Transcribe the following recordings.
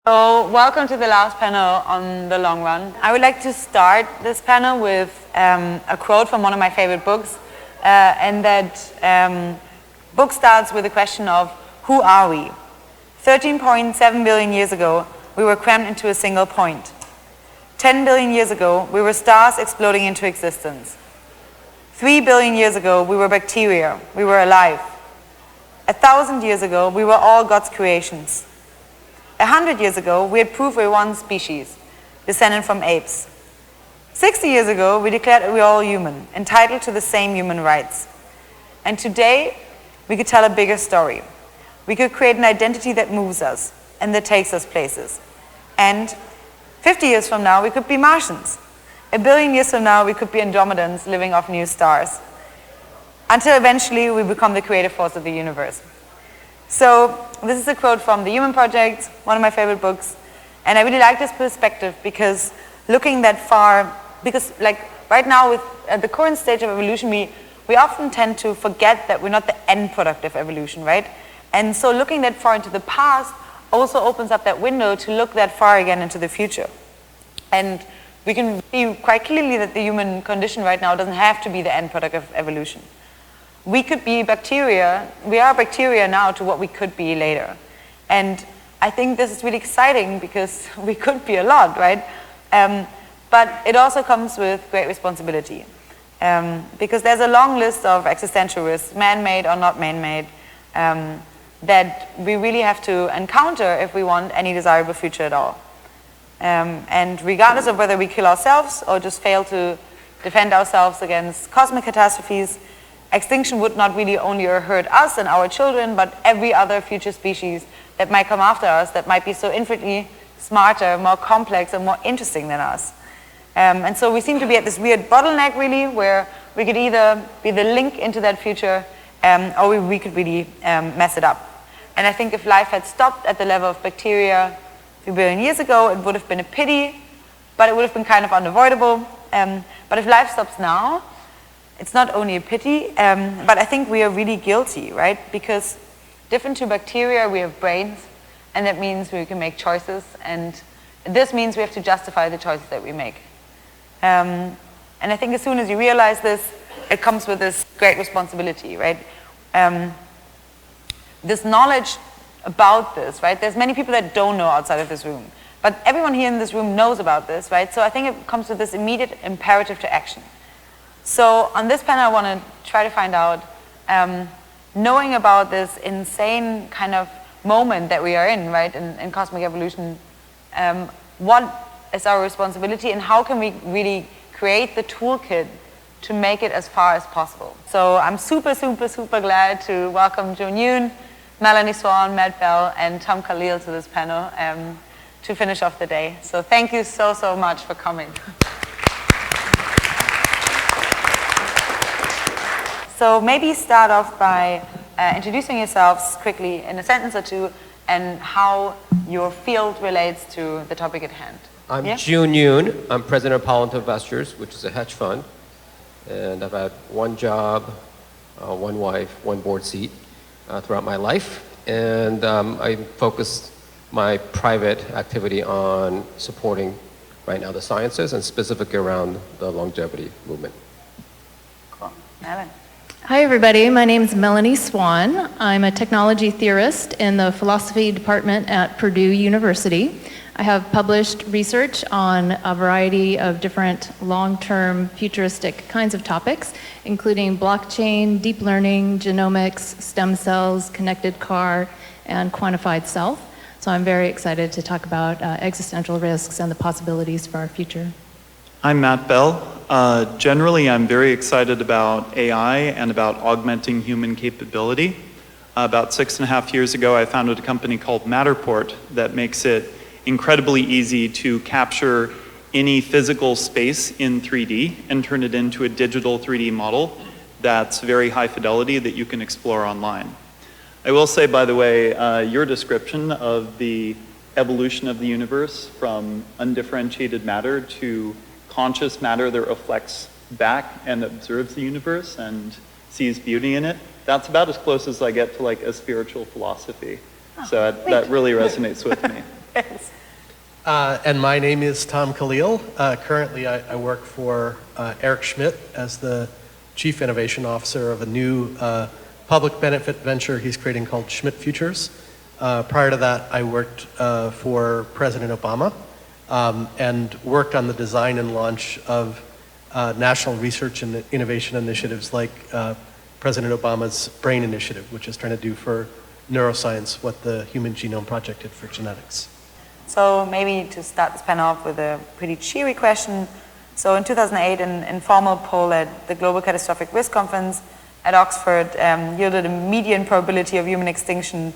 So, welcome to the last panel on the long run. I would like to start this panel with a quote from one of my favorite books, and that book starts with the question of, who are we? 13.7 billion years ago, we were crammed into a single point. 10 billion years ago, we were stars exploding into existence. 3 billion years ago, we were bacteria, we were alive. 1,000 years ago, we were all God's creations. 100 years ago, we had proof we were one species, descended from apes. 60 years ago, we declared that we were all human, entitled to the same human rights. And today, we could tell a bigger story. We could create an identity that moves us and that takes us places. And 50 years from now, we could be Martians. 1 billion years from now, we could be Andromedans living off new stars. Until eventually, we become the creative force of the universe. So this is a quote from The Human Project, one of my favorite books. And I really like this perspective because looking that far, because like right now with at the current stage of evolution, we often tend to forget that we're not the end product of evolution, right? And so looking that far into the past also opens up that window to look that far again into the future. And we can see quite clearly that the human condition right now doesn't have to be the end product of evolution. We could be bacteria, we are bacteria now to what we could be later. And I think this is really exciting because we could be a lot, right? But it also comes with great responsibility. Because there's a long list of existential risks, man-made or not man-made, that we really have to encounter if we want any desirable future at all. And regardless of whether we kill ourselves or just fail to defend ourselves against cosmic catastrophes, extinction would not really only hurt us and our children, but every other future species that might come after us that might be so infinitely smarter, more complex, and more interesting than us. And so we seem to be at this weird bottleneck, really, where we could either be the link into that future, or we could really mess it up. And I think if life had stopped at the level of bacteria 3 billion years ago, it would have been a pity, but it would have been kind of unavoidable. But if life stops now, it's not only a pity, but I think we are really guilty, right? Because different to bacteria, we have brains, and that means we can make choices, and this means we have to justify the choices that we make. And I think as soon as you realize this, it comes with this great responsibility, right? This knowledge about this, right? There's many people that don't know outside of this room, but everyone here in this room knows about this, right? So I think it comes with this immediate imperative to action. So on this panel, I want to try to find out, knowing about this insane kind of moment that we are in, right, in cosmic evolution, what is our responsibility and how can we really create the toolkit to make it as far as possible. So I'm super, super, super glad to welcome Joon Yoon, Melanie Swan, Matt Bell, and Tom Khalil to this panel to finish off the day. So thank you so, so much for coming. So maybe start off by introducing yourselves quickly in a sentence or two and how your field relates to the topic at hand. I'm Joon Yoon. I'm president of Palo Investors, which is a hedge fund. And I've had one job, one wife, one board seat throughout my life. And I focus my private activity on supporting right now the sciences and specifically around the longevity movement. Cool. Melanie. Hi everybody, my name is Melanie Swan. I'm a technology theorist in the philosophy department at Purdue University. I have published research on a variety of different long-term futuristic kinds of topics, including blockchain, deep learning, genomics, stem cells, connected car, and quantified self. So I'm very excited to talk about existential risks and the possibilities for our future. I'm Matt Bell. Generally, I'm very excited about AI and about augmenting human capability. About 6.5 years ago, I founded a company called Matterport that makes it incredibly easy to capture any physical space in 3D and turn it into a digital 3D model that's very high fidelity that you can explore online. I will say, by the way, your description of the evolution of the universe from undifferentiated matter to conscious matter that reflects back and observes the universe and sees beauty in it, that's about as close as I get to like a spiritual philosophy. So that really resonates with me. Yes. And my name is Tom Khalil. Currently, I work for Eric Schmidt as the Chief Innovation Officer of a new public benefit venture he's creating called Schmidt Futures. Prior to that, I worked for President Obama and worked on the design and launch of national research and innovation initiatives like President Obama's BRAIN initiative, which is trying to do for neuroscience what the Human Genome Project did for genetics. So maybe to start this panel off with a pretty cheery question. So in 2008, an informal poll at the Global Catastrophic Risk Conference at Oxford yielded a median probability of human extinction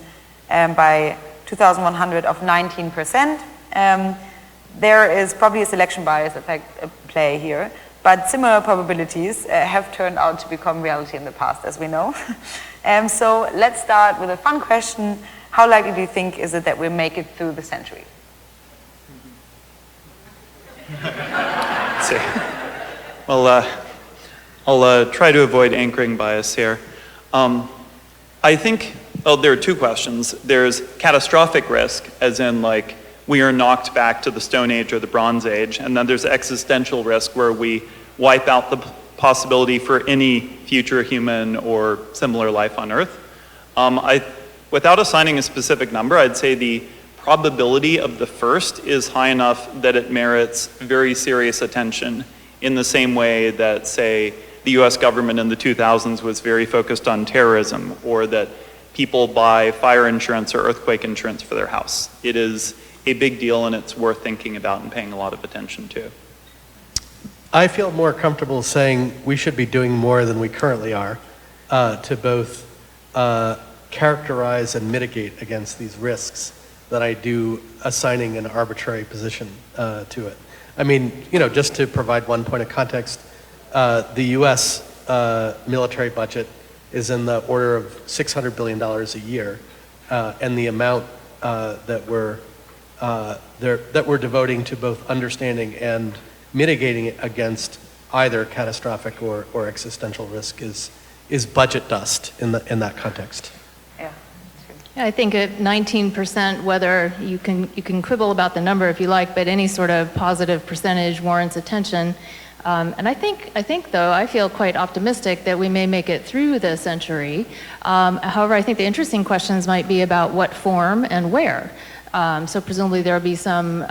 by 2100 of 19%. There is probably a selection bias effect at play here, but similar probabilities have turned out to become reality in the past, as we know. So let's start with a fun question. How likely do you think is it that we'll make it through the century? Let's see. Well, I'll try to avoid anchoring bias here. I think, well, there are two questions. There's catastrophic risk, as in like we are knocked back to the Stone Age or the Bronze Age, and then there's existential risk where we wipe out the possibility for any future human or similar life on Earth. Without assigning a specific number, I'd say the probability of the first is high enough that it merits very serious attention in the same way that, say, the US government in the 2000s was very focused on terrorism, or that people buy fire insurance or earthquake insurance for their house. It is a big deal and it's worth thinking about and paying a lot of attention to. I feel more comfortable saying we should be doing more than we currently are to both characterize and mitigate against these risks than I do assigning an arbitrary position to it. I mean, you know, just to provide one point of context, the US military budget is in the order of $600 billion a year, and the amount that we're devoting to both understanding and mitigating it against either catastrophic or existential risk is budget dust in that context. I think at 19%, whether you can quibble about the number if you like, but any sort of positive percentage warrants attention. And I think though, I feel quite optimistic that we may make it through the century. However, I think the interesting questions might be about what form and where. So presumably there will be some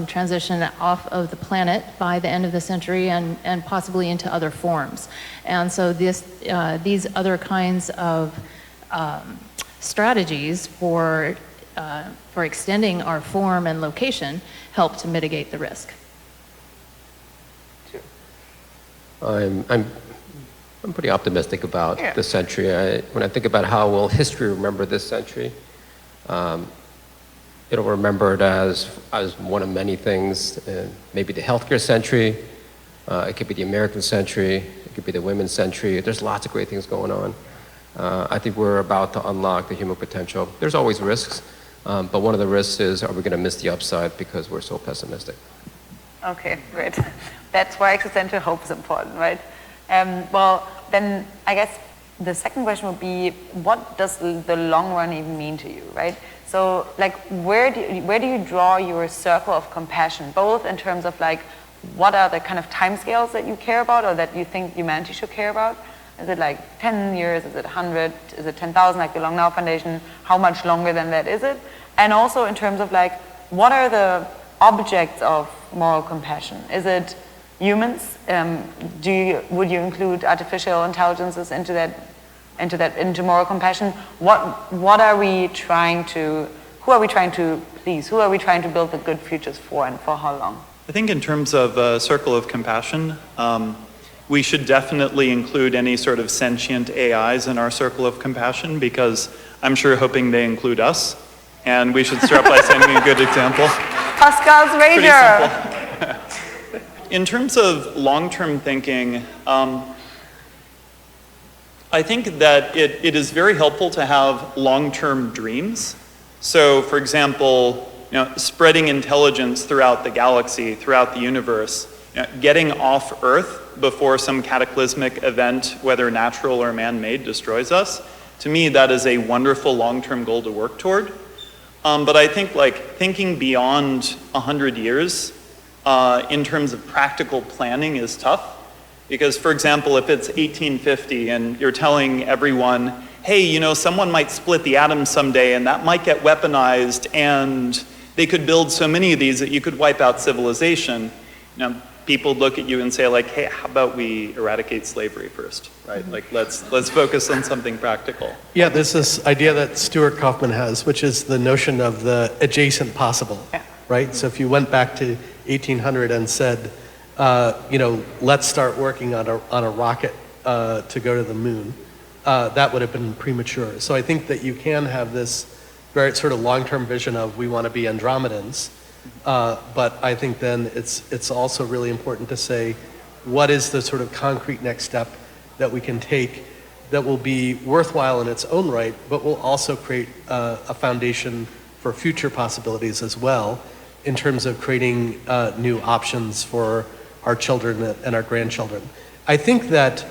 transition off of the planet by the end of the century and possibly into other forms. And so these other kinds of strategies for extending our form and location help to mitigate the risk. I'm pretty optimistic about the century. When I think about how will history remember this century, it'll remember it as one of many things. Maybe the healthcare century, it could be the American century, it could be the women's century. There's lots of great things going on. I think we're about to unlock the human potential. There's always risks, but one of the risks is, are we going to miss the upside because we're so pessimistic? Okay, great. That's why existential hope is important, right? Well, then I guess the second question would be, what does the long run even mean to you, right? So, like, where do you draw your circle of compassion, both in terms of like, what are the kind of timescales that you care about or that you think humanity should care about? Is it like 10 years? Is it 100? Is it 10,000 like the Long Now Foundation? How much longer than that is it? And also in terms of like, what are the objects of moral compassion? Is it humans? Would you include artificial intelligences into moral compassion? What are we trying to, who are we trying to please? Who are we trying to build the good futures for, and for how long? I think in terms of circle of compassion, we should definitely include any sort of sentient AIs in our circle of compassion, because I'm sure hoping they include us. And we should start by setting a good example. Pascal's Rager. In terms of long-term thinking, I think that it is very helpful to have long-term dreams. So, for example, spreading intelligence throughout the galaxy, throughout the universe, getting off Earth before some cataclysmic event, whether natural or man-made, destroys us. To me, that is a wonderful long-term goal to work toward. But I think like thinking beyond 100 years in terms of practical planning is tough. Because for example, if it's 1850 and you're telling everyone, hey, you know, someone might split the atom someday and that might get weaponized and they could build so many of these that you could wipe out civilization. You know, people look at you and say like, hey, how about we eradicate slavery first, right? Like let's focus on something practical. Yeah, there's this idea that Stuart Kaufman has, which is the notion of the adjacent possible, right? So if you went back to 1800 and said, you know, let's start working on a rocket to go to the moon, that would have been premature. So I think that you can have this very sort of long-term vision of we want to be Andromedans, but I think then it's also really important to say what is the sort of concrete next step that we can take that will be worthwhile in its own right, but will also create a foundation for future possibilities as well in terms of creating new options for our children and our grandchildren. I think that,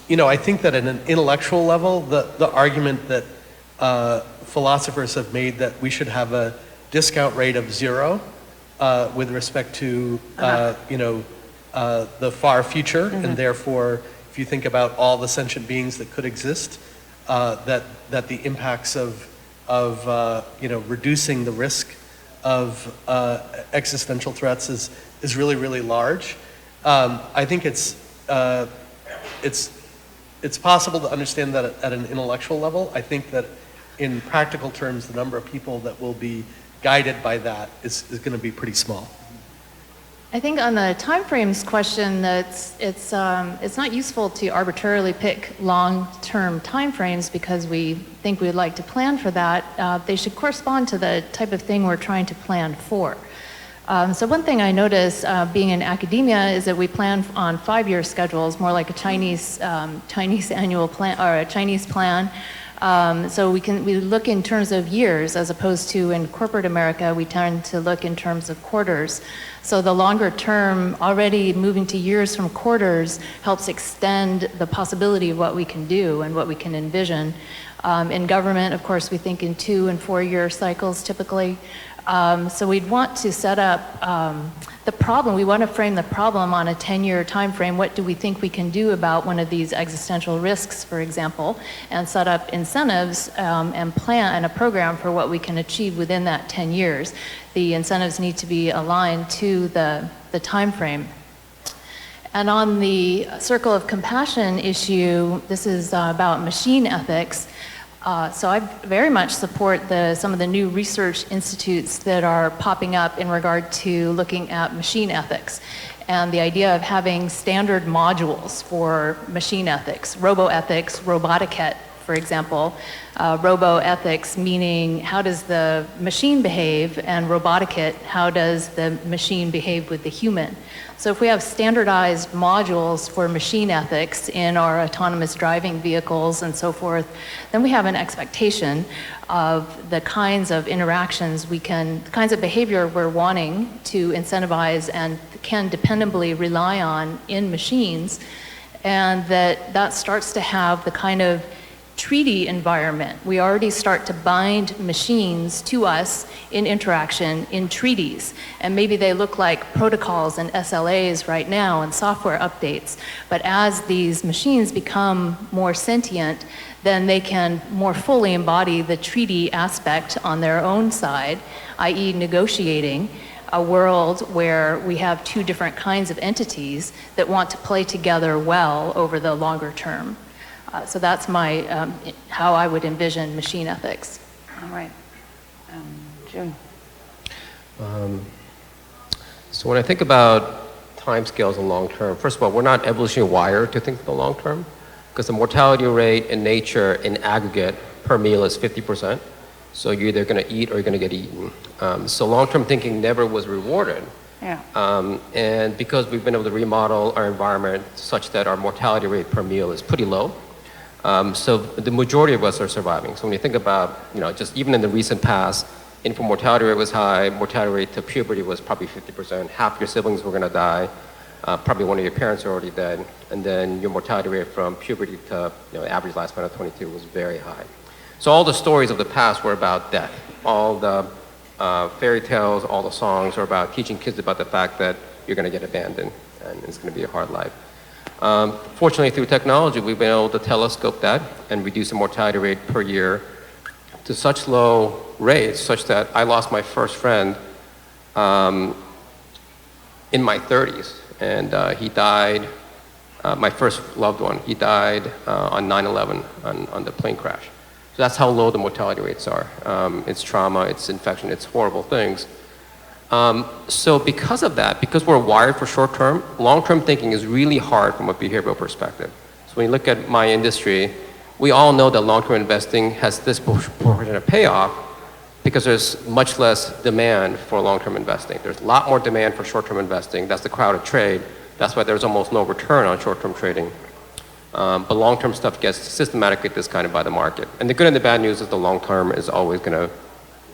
you know, I think that at an intellectual level, the argument that philosophers have made that we should have a discount rate of 0 with respect to, you know, the far future, and therefore, if you think about all the sentient beings that could exist, that the impacts of you know, reducing the risk of existential threats is really, really large. I think it's possible to understand that at an intellectual level. I think that in practical terms, the number of people that will be guided by that is going to be pretty small. I think on the timeframes question, it's not useful to arbitrarily pick long-term timeframes because we think we'd like to plan for that. They should correspond to the type of thing we're trying to plan for. So one thing I notice being in academia is that we plan on 5-year schedules, more like a Chinese annual plan or a Chinese plan. So we look in terms of years as opposed to in corporate America, we tend to look in terms of quarters. So the longer term, already moving to years from quarters helps extend the possibility of what we can do and what we can envision. In government, of course, we think in 2- and 4-year cycles typically. So we'd want to set up the problem. We want to frame the problem on a 10-year time frame. What do we think we can do about one of these existential risks, for example, and set up incentives and plan a program for what we can achieve within that 10 years. The incentives need to be aligned to the time frame. And on the circle of compassion issue, this is about machine ethics. So I very much support some of the new research institutes that are popping up in regard to looking at machine ethics and the idea of having standard modules for machine ethics, roboethics, robotiquette, for example. Roboethics meaning how does the machine behave, and robotiquette, how does the machine behave with the human? So if we have standardized modules for machine ethics in our autonomous driving vehicles and so forth, then we have an expectation of the kinds of interactions the kinds of behavior we're wanting to incentivize and can dependably rely on in machines, and that starts to have the kind of treaty environment. We already start to bind machines to us in interaction in treaties. And maybe they look like protocols and SLAs right now and software updates. But as these machines become more sentient, then they can more fully embody the treaty aspect on their own side, i.e. negotiating a world where we have two different kinds of entities that want to play together well over the longer term. So that's how I would envision machine ethics. All right. Joon. So when I think about timescales and long term, first of all, we're not evolutionarily wired to think of the long term because the mortality rate in nature in aggregate per meal is 50%. So you're either going to eat or you're going to get eaten. So long-term thinking never was rewarded. Yeah. And because we've been able to remodel our environment such that our mortality rate per meal is pretty low, so the majority of us are surviving. So when you think about, just even in the recent past, infant mortality rate was high, mortality rate to puberty was probably 50%, half your siblings were going to die, probably one of your parents are already dead, and then your mortality rate from puberty to average lifespan of 22 was very high. So all the stories of the past were about death. All the fairy tales, all the songs are about teaching kids about the fact that you're going to get abandoned and it's going to be a hard life. Fortunately, through technology, we've been able to telescope that and reduce the mortality rate per year to such low rates, such that I lost my first friend in my 30s, and he died, my first loved one, he died on 9/11 on the plane crash. So that's how low the mortality rates are. It's trauma, it's infection, it's horrible things. So because of that, because we're wired for short-term, long-term thinking is really hard from a behavioral perspective. So when you look at my industry, we all know that long-term investing has disproportionate payoff because there's much less demand for long-term investing. There's a lot more demand for short-term investing. That's the crowded trade. That's why there's almost no return on short-term trading. But long-term stuff gets systematically discounted by the market. And the good and the bad news is the long-term is always going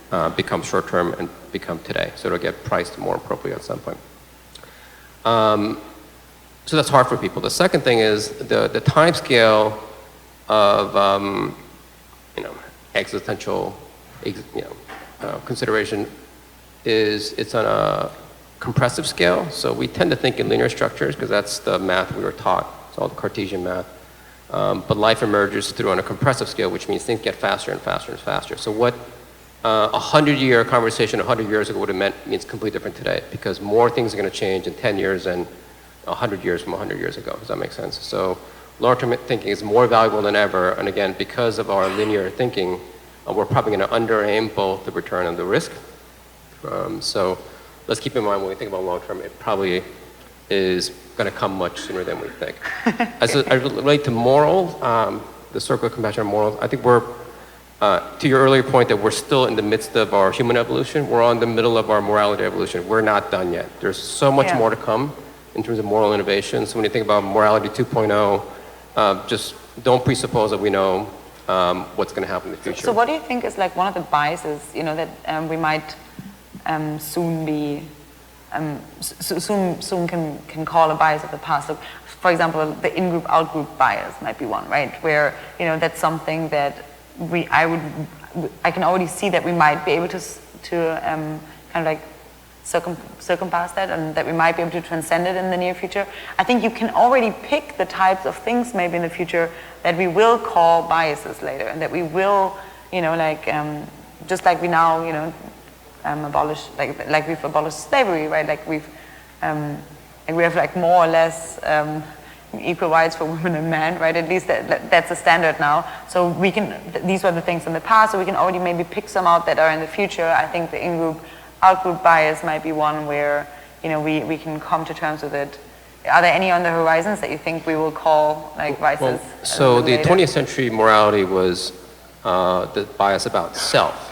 to become short-term and become today. So it'll get priced more appropriately at some point. So that's hard for people. The second thing is the time scale of existential consideration it's on a compressive scale. So we tend to think in linear structures because that's the math we were taught. It's all the Cartesian math. But life emerges through on a compressive scale, which means things get faster and faster and faster. So what a 100-year conversation 100 years ago would have meant means completely different today because more things are going to change in 10 years than 100 years from 100 years ago. Does that make sense? So long-term thinking is more valuable than ever. And again, because of our linear thinking, we're probably going to under-aim both the return and the risk. So let's keep in mind when we think about long-term, it probably is going to come much sooner than we think. As I relate to morals, the circle of compassion and morals, I think we're, to your earlier point that we're still in the midst of our human evolution, we're on the middle of our morality evolution. We're not done yet. There's so much more to come in terms of moral innovation. So when you think about morality 2.0, just don't presuppose that we know what's going to happen in the future. So what do you think is like one of the biases, that we might soon be, soon can call a bias of the past? Look, for example, the in-group, out-group bias might be one, right? Where, that's something that I can already see that we might be able to kind of like circumpass that, and that we might be able to transcend it in the near future. I think you can already pick the types of things maybe in the future that we will call biases later, and that we will, just like we now, abolish, like we've abolished slavery, right? Like we have like more or less equal rights for women and men, right? At least that's the standard now. So we can, these were the things in the past, so we can already maybe pick some out that are in the future. I think the in-group, out-group bias might be one where, we can come to terms with it. Are there any on the horizons that you think we will call like biases? Well, so the 20th century morality was the bias about self.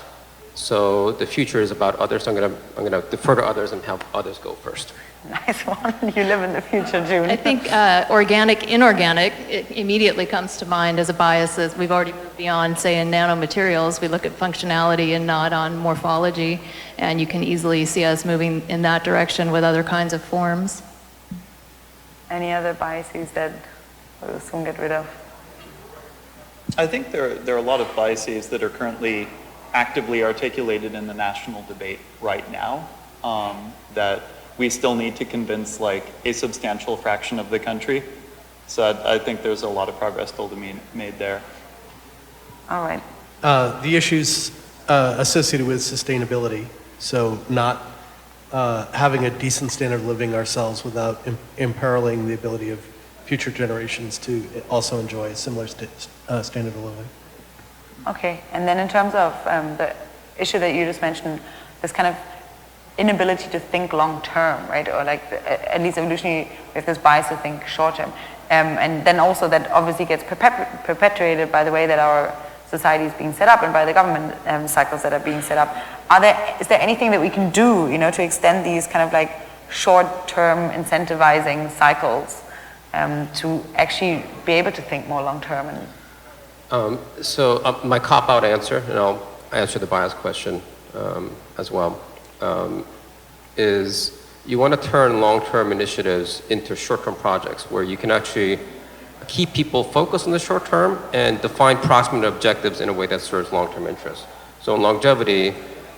So the future is about others. So I'm gonna defer to others and help others go first. Nice one. You live in the future, Joon. I think organic, inorganic, it immediately comes to mind as a bias. As we've already moved beyond, say, in nanomaterials, we look at functionality and not on morphology, and you can easily see us moving in that direction with other kinds of forms. Any other biases that we'll soon get rid of? I think there are a lot of biases that are currently actively articulated in the national debate right now that we still need to convince like a substantial fraction of the country. So I think there's a lot of progress still to be made there. All right. The issues associated with sustainability, so not having a decent standard of living ourselves without imperiling the ability of future generations to also enjoy a similar standard of living. Okay, and then in terms of the issue that you just mentioned, this kind of inability to think long term, right? Or like, at least evolutionarily, we have this bias to think short term. And then also that obviously gets perpetuated by the way that our society is being set up and by the government cycles that are being set up. Is there anything that we can do, to extend these kind of like short-term incentivizing cycles to actually be able to think more long term? And my cop-out answer, and I'll answer the bias question as well, is you want to turn long-term initiatives into short-term projects where you can actually keep people focused on the short term and define proximate objectives in a way that serves long-term interests. So in longevity,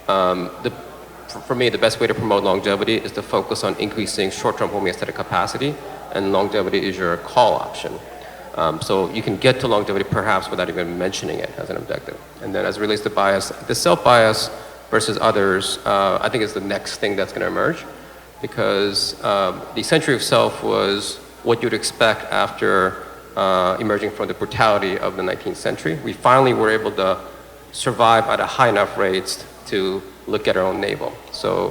for me, the best way to promote longevity is to focus on increasing short-term homeostatic capacity, and longevity is your call option. So you can get to longevity perhaps without even mentioning it as an objective. And then as it relates to bias, the self-bias versus others, I think is the next thing that's going to emerge, because the century of self was what you'd expect after emerging from the brutality of the 19th century. We finally were able to survive at a high enough rates to look at our own navel. So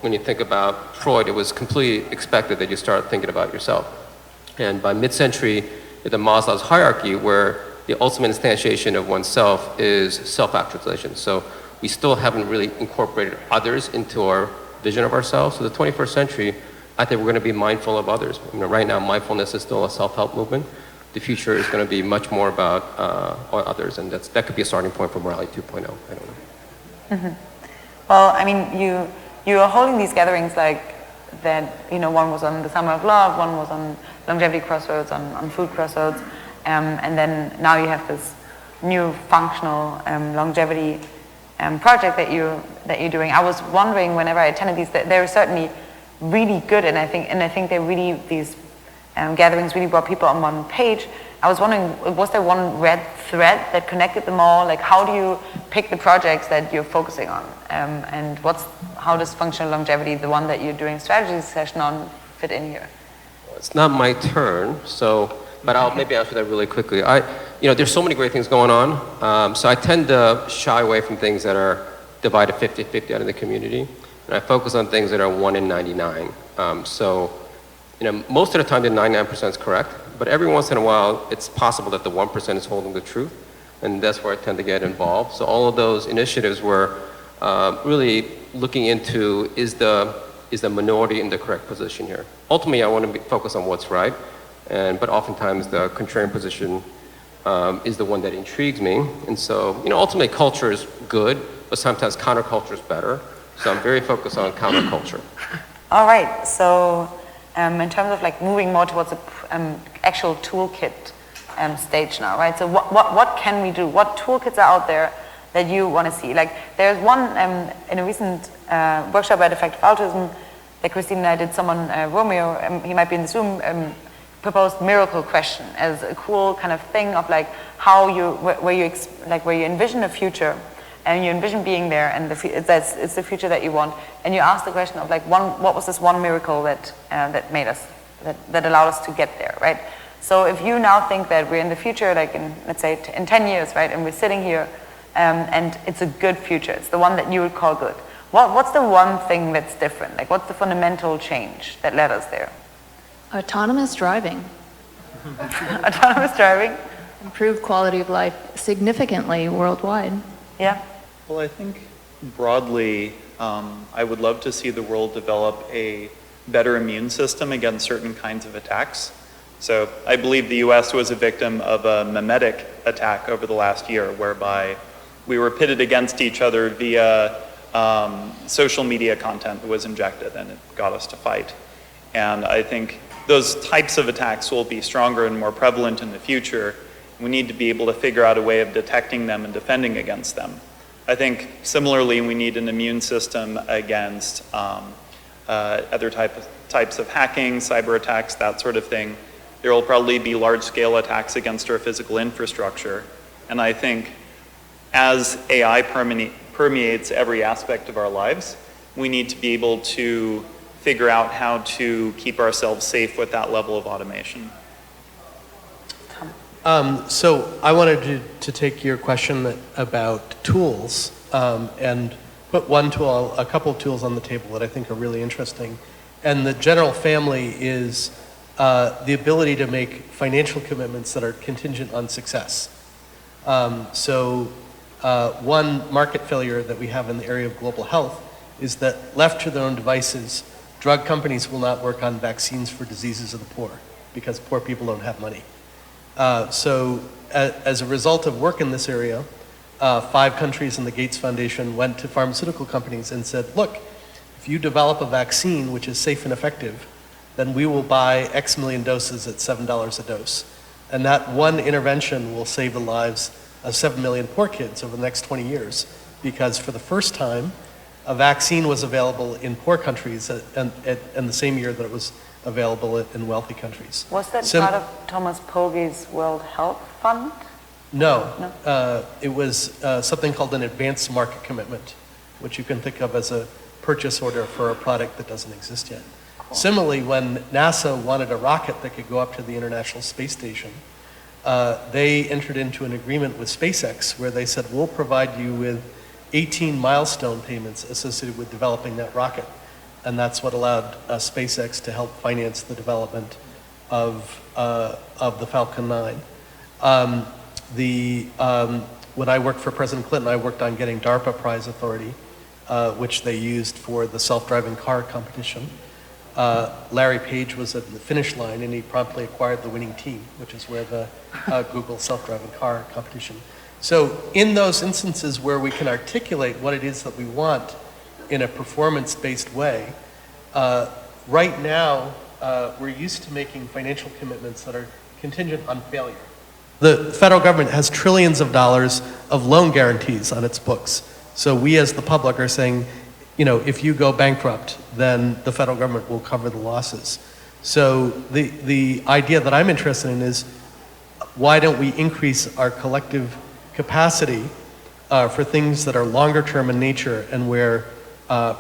when you think about Freud, it was completely expected that you start thinking about yourself. And by mid-century, the Maslow's hierarchy, where the ultimate instantiation of oneself is self-actualization. So we still haven't really incorporated others into our vision of ourselves. So the 21st century, I think we're going to be mindful of others. Right now, mindfulness is still a self-help movement. The future is going to be much more about others, and that could be a starting point for morality 2.0. I don't know. Mm-hmm. Well, I mean, you are holding these gatherings like that. One was on the Summer of Love, one was on Longevity Crossroads, on Food Crossroads, and then now you have this new functional longevity project that you're doing. I was wondering, whenever I attended these, that they're certainly really good, and I think they're really, these gatherings really brought people on one page. I was wondering, was there one red thread that connected them all? Like, how do you pick the projects that you're focusing on? And how does functional longevity, the one that you're doing a strategy session on, fit in here? It's not my turn, but I'll maybe answer that really quickly. There's so many great things going on, so I tend to shy away from things that are divided 50-50 out of the community, and I focus on things that are 1 in 99. Most of the time the 99% is correct, but every once in a while it's possible that the 1% is holding the truth, and that's where I tend to get involved. So all of those initiatives were really looking into, is the minority in the correct position here? Ultimately, I want to focus on what's right, but oftentimes the contrarian position is the one that intrigues me. And so, ultimately culture is good, but sometimes counterculture is better. So I'm very focused on counterculture. All right, so in terms of like moving more towards an actual toolkit stage now, right? So what can we do? What toolkits are out there that you want to see? Like there's one in a recent workshop at Effective Altruism that Christine and I did, Romeo, he might be in this room, proposed miracle question as a cool kind of thing of like how where you envision a future and you envision being there, and it's the future that you want, and you ask the question of like what was this one miracle that made us, that allowed us to get there, right? So if you now think that we're in the future, like in, let's say in 10 years, right, and we're sitting here and it's a good future, it's the one that you would call good, what's the one thing that's different? Like what's the fundamental change that led us there? Autonomous driving. Autonomous driving? Improved quality of life significantly worldwide. Yeah. Well, I think broadly, I would love to see the world develop a better immune system against certain kinds of attacks. So I believe the US was a victim of a mimetic attack over the last year, whereby we were pitted against each other via social media content that was injected, and it got us to fight. And I think those types of attacks will be stronger and more prevalent in the future. We need to be able to figure out a way of detecting them and defending against them. I think similarly we need an immune system against other types of hacking, cyber attacks, that sort of thing. There will probably be large-scale attacks against our physical infrastructure. And I think as AI permeates every aspect of our lives, we need to be able to figure out how to keep ourselves safe with that level of automation. So I wanted to take your question about tools and put a couple of tools on the table that I think are really interesting. And the general family is the ability to make financial commitments that are contingent on success. One market failure that we have in the area of global health is that left to their own devices, drug companies will not work on vaccines for diseases of the poor because poor people don't have money. As a result of work in this area, 5 countries in the Gates Foundation went to pharmaceutical companies and said, look, if you develop a vaccine which is safe and effective, then we will buy X million doses at $7 a dose. And that one intervention will save the lives of 7 million poor kids over the next 20 years, because for the first time, a vaccine was available in poor countries in the same year that it was available in wealthy countries. Was that part of Thomas Pogge's World Health Fund? No. It was something called an advanced market commitment, which you can think of as a purchase order for a product that doesn't exist yet. Cool. Similarly, when NASA wanted a rocket that could go up to the International Space Station, they entered into an agreement with SpaceX where they said, we'll provide you with 18 milestone payments associated with developing that rocket. And that's what allowed SpaceX to help finance the development of the Falcon 9. When I worked for President Clinton, I worked on getting DARPA prize authority, which they used for the self-driving car competition. Larry Page was at the finish line, and he promptly acquired the winning team, which is where the Google self-driving car competition. So in those instances where we can articulate what it is that we want in a performance-based way, right now we're used to making financial commitments that are contingent on failure. The federal government has trillions of dollars of loan guarantees on its books. So we as the public are saying, if you go bankrupt, then the federal government will cover the losses. So the idea that I'm interested in is, why don't we increase our collective capacity for things that are longer term in nature and where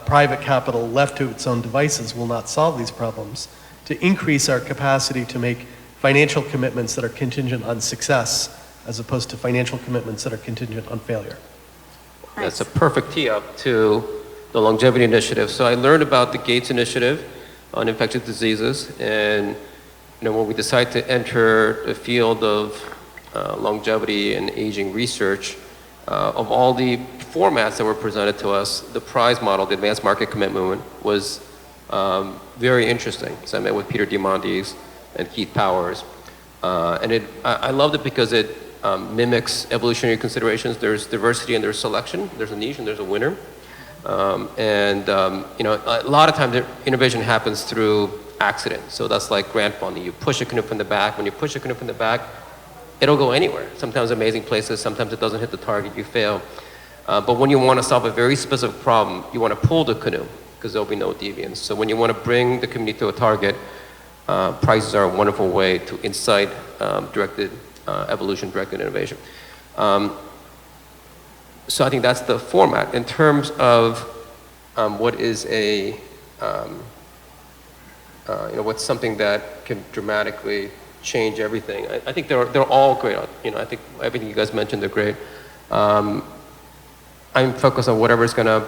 private capital left to its own devices will not solve these problems, to increase our capacity to make financial commitments that are contingent on success as opposed to financial commitments that are contingent on failure. That's a perfect tee up to the longevity initiative. So I learned about the Gates Initiative on infectious diseases, and when we decided to enter the field of longevity and aging research, of all the formats that were presented to us, the prize model, the advanced market commitment, was very interesting. So I met with Peter Diamandis and Keith Powers, and I loved it because it mimics evolutionary considerations. There's diversity and there's selection. There's a niche and there's a winner. A lot of times the innovation happens through accident. So that's like grant funding. You push a canoe from the back. When you push a canoe from the back, it'll go anywhere. Sometimes amazing places, sometimes it doesn't hit the target, you fail. But when you want to solve a very specific problem, you want to pull the canoe because there'll be no deviance. So when you want to bring the community to a target, prizes are a wonderful way to incite directed evolution, directed innovation. So I think that's the format. In terms of what is what's something that can dramatically change everything. I think they're all great. I think everything you guys mentioned, they're great. I'm focused on whatever is going to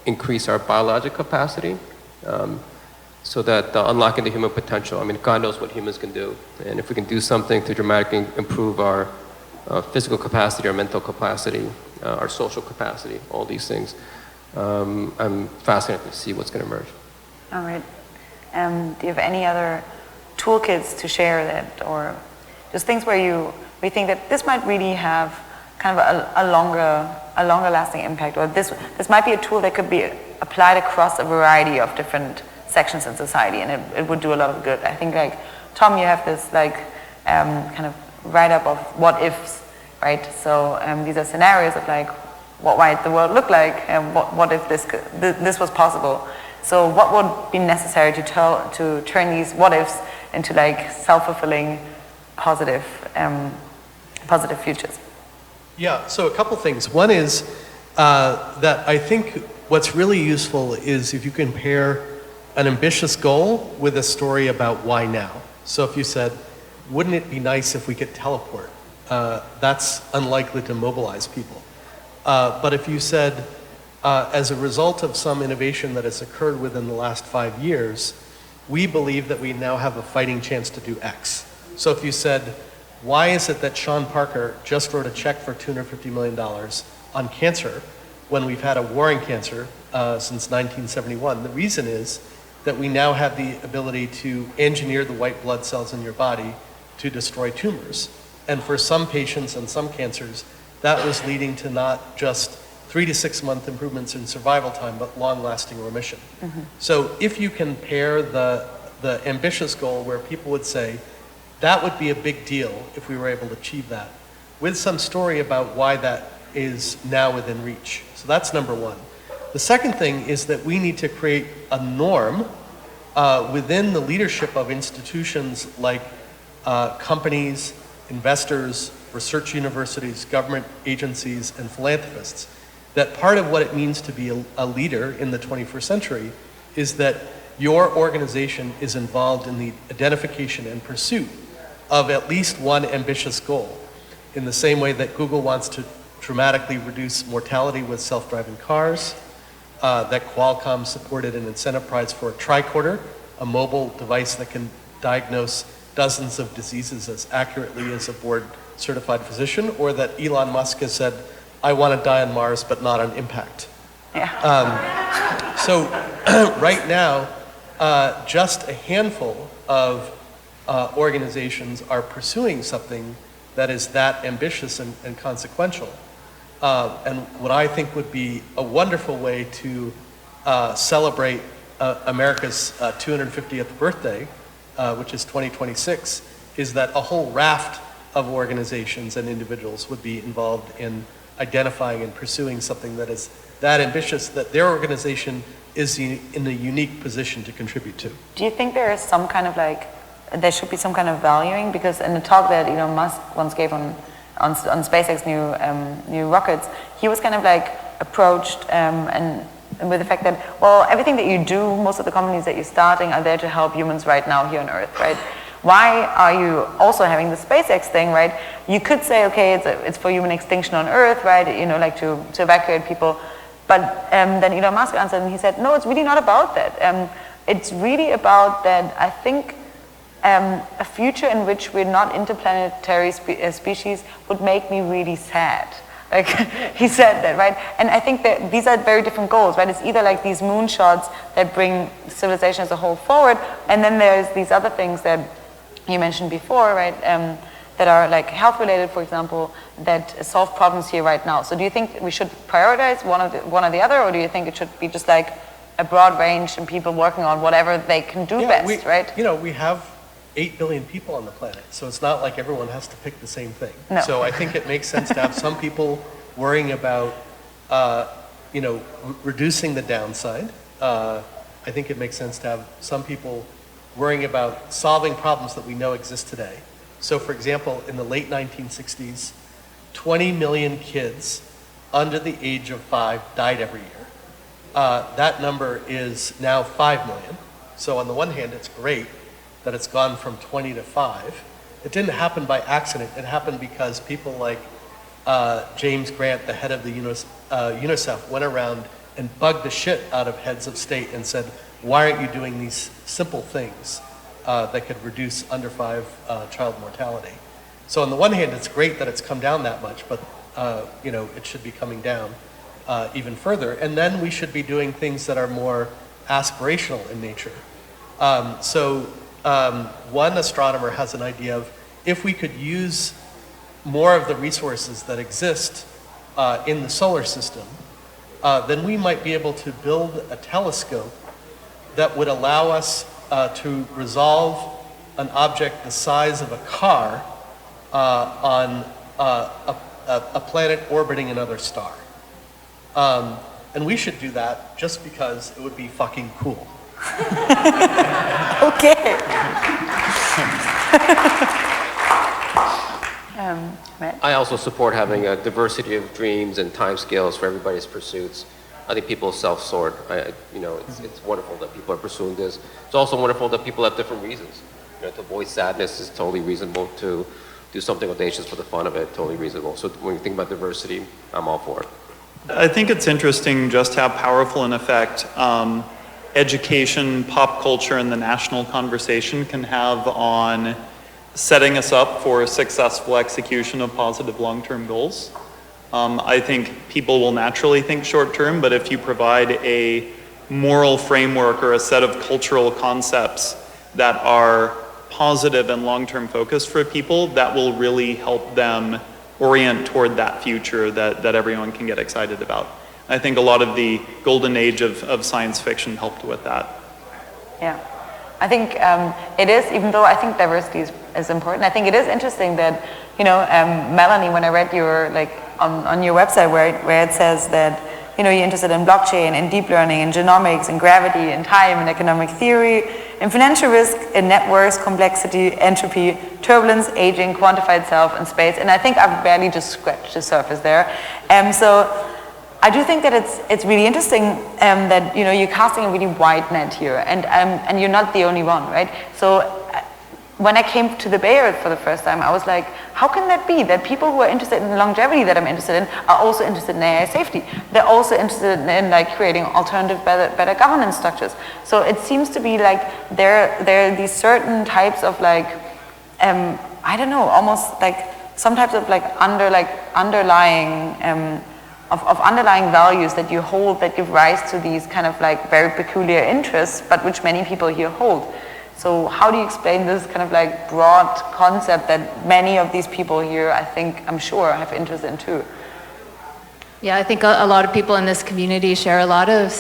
increase our biologic capacity, so that unlocking the human potential. I mean, God knows what humans can do, and if we can do something to dramatically improve our physical capacity, our mental capacity, our social capacity, all these things, I'm fascinated to see what's going to emerge. All right. Do you have any other toolkits to share that, or just things where we think that this might really have kind of a longer lasting impact, or this might be a tool that could be applied across a variety of different sections in society, and it would do a lot of good. I think, like, Tom, you have this kind of write-up of what ifs, right? So these are scenarios of like, what might the world look like, and what if this was possible? So what would be necessary to turn these what ifs into like self-fulfilling positive futures? Yeah, so a couple things. One is that I think what's really useful is if you can pair an ambitious goal with a story about why now. So if you said, wouldn't it be nice if we could teleport? That's unlikely to mobilize people. But if you said, as a result of some innovation that has occurred within the last 5 years, we believe that we now have a fighting chance to do X. So if you said, why is it that Sean Parker just wrote a check for $250 million on cancer when we've had a war in cancer since 1971? The reason is that we now have the ability to engineer the white blood cells in your body to destroy tumors. And for some patients and some cancers, that was leading to not just 3 to 6 month improvements in survival time, but long-lasting remission. Mm-hmm. So if you can pair the the ambitious goal where people would say, that would be a big deal if we were able to achieve that, with some story about why that is now within reach. So that's number one. The second thing is that we need to create a norm within the leadership of institutions like companies, investors, research universities, government agencies, and philanthropists, that part of what it means to be a leader in the 21st century is that your organization is involved in the identification and pursuit of at least one ambitious goal. In the same way that Google wants to dramatically reduce mortality with self-driving cars, that Qualcomm supported an incentive prize for a tricorder, a mobile device that can diagnose dozens of diseases as accurately as a board-certified physician, or that Elon Musk has said, I want to die on Mars, but not on impact. Yeah. So right now, just a handful of organizations are pursuing something that is that ambitious and consequential. And what I think would be a wonderful way to celebrate America's 250th birthday, which is 2026, is that a whole raft of organizations and individuals would be involved in identifying and pursuing something that is that ambitious that their organization is in a unique position to contribute to. Do you think there is some kind of there should be some kind of valuing? Because in the talk that Elon Musk once gave on SpaceX new rockets, he was kind of approached and with the fact that, well, everything that you do, most of the companies that you're starting are there to help humans right now here on Earth, right? Why are you also having the SpaceX thing, right? You could say, okay, it's for human extinction on Earth, right? To evacuate people. But then Elon Musk answered and he said, no, it's really not about that. It's really about that, I think, a future in which we're not interplanetary species would make me really sad. He said that, right? And I think that these are very different goals, right? It's either these moonshots that bring civilization as a whole forward, and then there's these other things that you mentioned before, right? That are health related, for example, that solve problems here right now. So do you think we should prioritize one or the other, or do you think it should be just a broad range and people working on whatever they can do best, right? We have 8 billion people on the planet, so it's not like everyone has to pick the same thing. No. So I think it makes sense to have some people worrying about, reducing the downside. I think it makes sense to have some people worrying about solving problems that we know exist today. So for example, in the late 1960s, 20 million kids under the age of 5 died every year. That number is now 5 million. So on the one hand, it's great that it's gone from 20 to 5. It didn't happen by accident. It happened because people like James Grant, the head of the UNICEF, went around and bugged the shit out of heads of state and said, why aren't you doing these simple things that could reduce under 5 child mortality? So on the one hand, it's great that it's come down that much, but it should be coming down even further. And then we should be doing things that are more aspirational in nature. One astronomer has an idea of, if we could use more of the resources that exist in the solar system, then we might be able to build a telescope that would allow us to resolve an object the size of a car on a planet orbiting another star. And we should do that just because it would be fucking cool. Okay. Matt? I also support having a diversity of dreams and timescales for everybody's pursuits. I think people self-sort. It's wonderful that people are pursuing this. It's also wonderful that people have different reasons. To avoid sadness is totally reasonable. To do something audacious for the fun of it, totally reasonable. So when you think about diversity, I'm all for it. I think it's interesting just how powerful an effect education, pop culture, and the national conversation can have on setting us up for a successful execution of positive long-term goals. I think people will naturally think short-term, but if you provide a moral framework or a set of cultural concepts that are positive and long-term focused for people, that will really help them orient toward that future that everyone can get excited about. I think a lot of the golden age of science fiction helped with that. Yeah. I think it is, even though I think diversity is important, I think it is interesting that, Melanie, when I read your, on your website where it says that, you're interested in blockchain, in deep learning, in genomics, in gravity, in time, in economic theory, in financial risk, in networks, complexity, entropy, turbulence, aging, quantified self, and space. And I think I've barely just scratched the surface there. So I do think that it's really interesting that you're casting a really wide net here, and you're not the only one, right? So when I came to the Bay Area for the first time, I was like, how can that be? That people who are interested in longevity that I'm interested in are also interested in AI safety. They're also interested in creating alternative, better governance structures. So it seems to be like there are these certain types of I don't know, almost like some types of underlying underlying values that you hold that give rise to these kind of very peculiar interests, but which many people here hold. So how do you explain this kind of broad concept that many of these people here, I'm sure, have interest in too? Yeah, I think a lot of people in this community share a lot of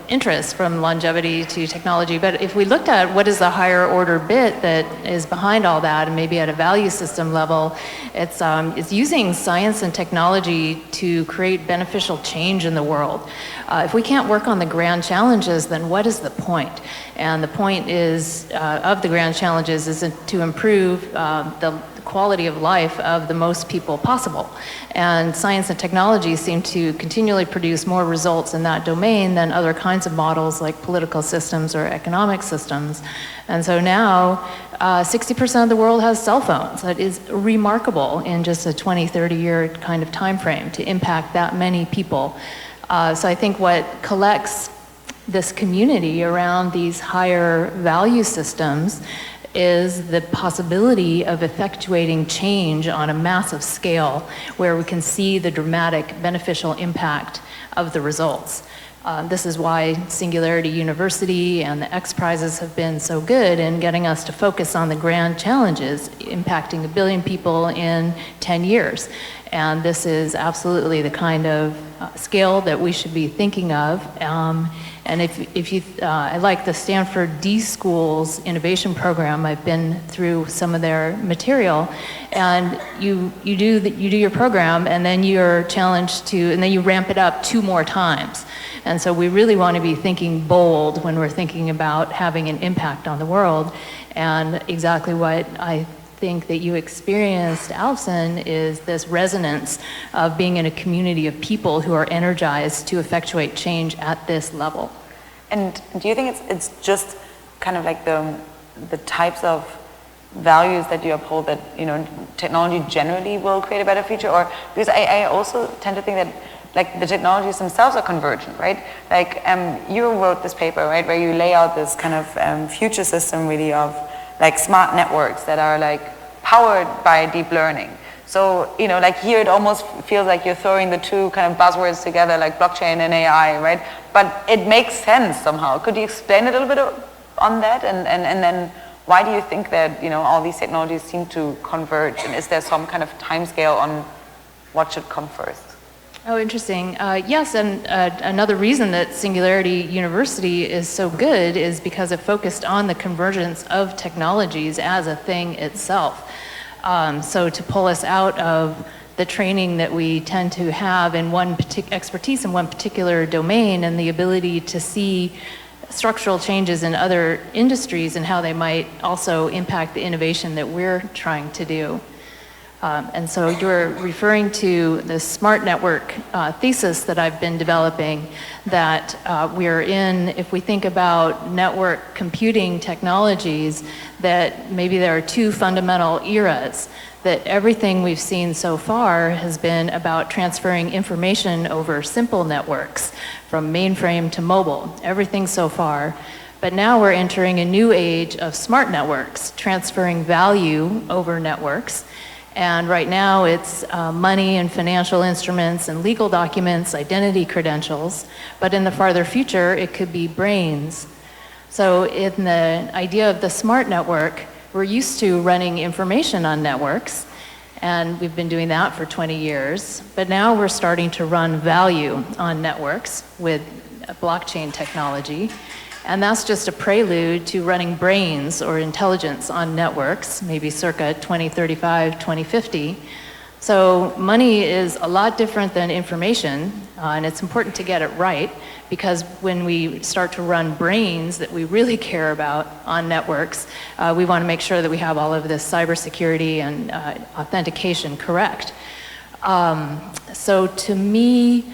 interest, from longevity to technology. But if we looked at what is the higher order bit that is behind all that, and maybe at a value system level, it's using science and technology to create beneficial change in the world. If we can't work on the grand challenges, then what is the point? And the point is of the grand challenges is to improve the quality of life of the most people possible. And science and technology seem to continually produce more results in that domain than other kinds of models like political systems or economic systems. And so now 60% of the world has cell phones. That is remarkable in just a 20, 30-year kind of time frame to impact that many people. So I think what collects this community around these higher value systems is the possibility of effectuating change on a massive scale where we can see the dramatic beneficial impact of the results. This is why Singularity University and the X Prizes have been so good in getting us to focus on the grand challenges impacting 1 billion people in 10 years. And this is absolutely the kind of scale that we should be thinking of. And if you, I like the Stanford D School's innovation program. I've been through some of their material, and you do your program, and then you're challenged to, and then you ramp it up 2 more times. And so we really want to be thinking bold when we're thinking about having an impact on the world. And exactly what I think that you experienced, Allison, is this resonance of being in a community of people who are energized to effectuate change at this level. And do you think it's just kind of like the types of values that you uphold that technology generally will create a better future? Or because I also tend to think that the technologies themselves are convergent, right? You wrote this paper, right, where you lay out this kind of future system really of smart networks that are powered by deep learning. So, here it almost feels like you're throwing the two kind of buzzwords together, like blockchain and AI, right? But it makes sense somehow. Could you explain a little bit on that? And then why do you think that, all these technologies seem to converge? And is there some kind of timescale on what should come first? Oh, interesting. Yes, and another reason that Singularity University is so good is because it focused on the convergence of technologies as a thing itself. So to pull us out of the training that we tend to have in expertise in one particular domain, and the ability to see structural changes in other industries and how they might also impact the innovation that we're trying to do. And so you're referring to the smart network thesis that I've been developing, that we're in, if we think about network computing technologies, that maybe there are 2 fundamental eras, that everything we've seen so far has been about transferring information over simple networks, from mainframe to mobile, everything so far. But now we're entering a new age of smart networks, transferring value over networks. And right now it's money and financial instruments and legal documents, identity credentials. But in the farther future, it could be brains. So in the idea of the smart network, we're used to running information on networks, and we've been doing that for 20 years. But now we're starting to run value on networks with blockchain technology. And that's just a prelude to running brains or intelligence on networks, maybe circa 2035, 2050. So money is a lot different than information, and it's important to get it right, because when we start to run brains that we really care about on networks, we want to make sure that we have all of this cybersecurity and authentication correct. So to me,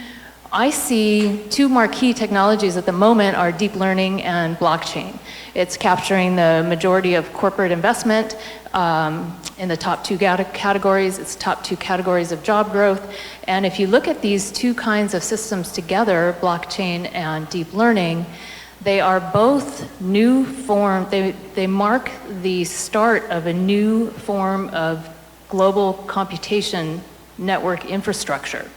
I see two marquee technologies at the moment are deep learning and blockchain. It's capturing the majority of corporate investment in the top two categories. It's top two categories of job growth. And if you look at these two kinds of systems together, blockchain and deep learning, they are both new form, they mark the start of a new form of global computation network infrastructure.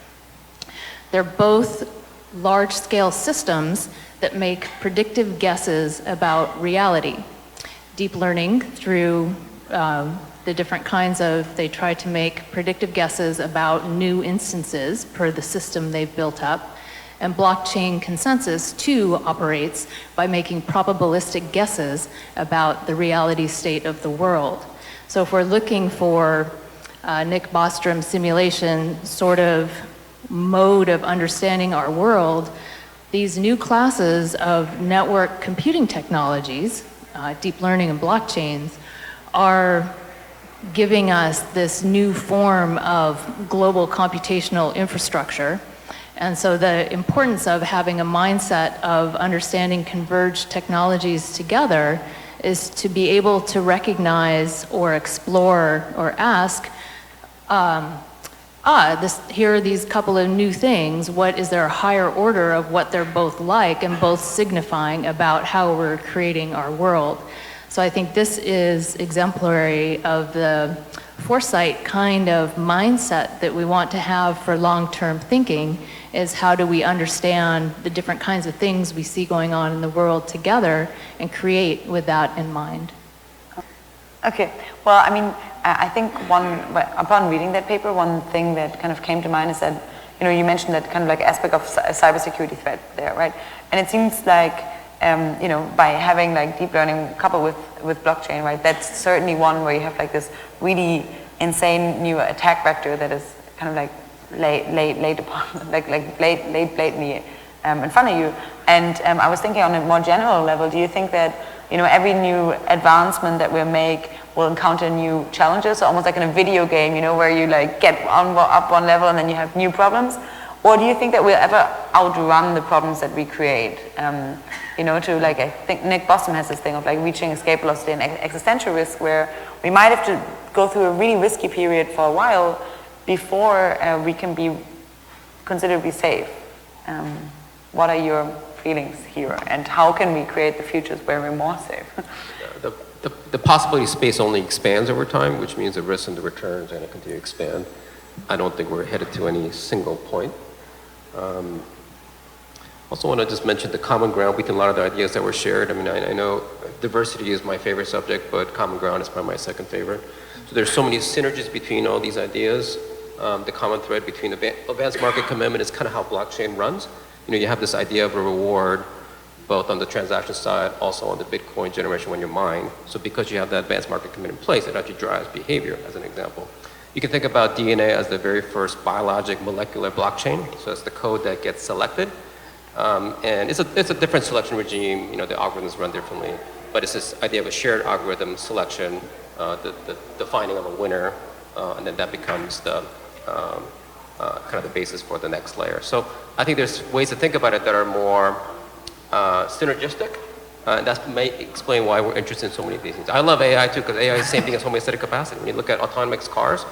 They're both large-scale systems that make predictive guesses about reality. Deep learning through the different kinds of, they try to make predictive guesses about new instances per the system they've built up. And blockchain consensus too operates by making probabilistic guesses about the reality state of the world. So if we're looking for Nick Bostrom simulation sort of mode of understanding our world, these new classes of network computing technologies, deep learning and blockchains, are giving us this new form of global computational infrastructure. And so the importance of having a mindset of understanding converged technologies together is to be able to recognize or explore or ask, here are these couple of new things. What is there a higher order of what they're both like and both signifying about how we're creating our world? So I think this is exemplary of the foresight kind of mindset that we want to have for long-term thinking, is how do we understand the different kinds of things we see going on in the world together and create with that in mind. Okay, well, I mean, I think upon reading that paper, one thing that kind of came to mind is that, you mentioned that kind of like aspect of cybersecurity threat there, right? And it seems like, by having like deep learning coupled with blockchain, right, that's certainly one where you have like this really insane new attack vector that is kind of like laid upon, laid blatantly in front of you. And I was thinking on a more general level, do you think that, every new advancement that we make will encounter new challenges, so almost like in a video game, where you like get up one level and then you have new problems? Or do you think that we'll ever outrun the problems that we create? To like, I think Nick Bostrom has this thing of like reaching escape velocity and existential risk, where we might have to go through a really risky period for a while before we can be considerably safe. What are your feelings here, and how can we create the futures where we're more safe? The possibility space only expands over time, which means the risks and the returns are going to continue to expand. I don't think we're headed to any single point. Also want to just mention the common ground between a lot of the ideas that were shared. I mean, I know diversity is my favorite subject, but common ground is probably my second favorite. So there's so many synergies between all these ideas. The common thread between advanced market commitment is kind of how blockchain runs. You have this idea of a reward, both on the transaction side, also on the Bitcoin generation when you mine. So because you have that advanced market commitment in place, it actually drives behavior, as an example. You can think about DNA as the very first biologic molecular blockchain. So it's the code that gets selected. And it's a different selection regime. The algorithms run differently. But it's this idea of a shared algorithm selection, the finding of a winner, and then that becomes the kind of the basis for the next layer. So I think there's ways to think about it that are more synergistic, and that may explain why we're interested in so many of these things. I love AI too, because AI is the same thing as homeostatic capacity. When you look at autonomous cars,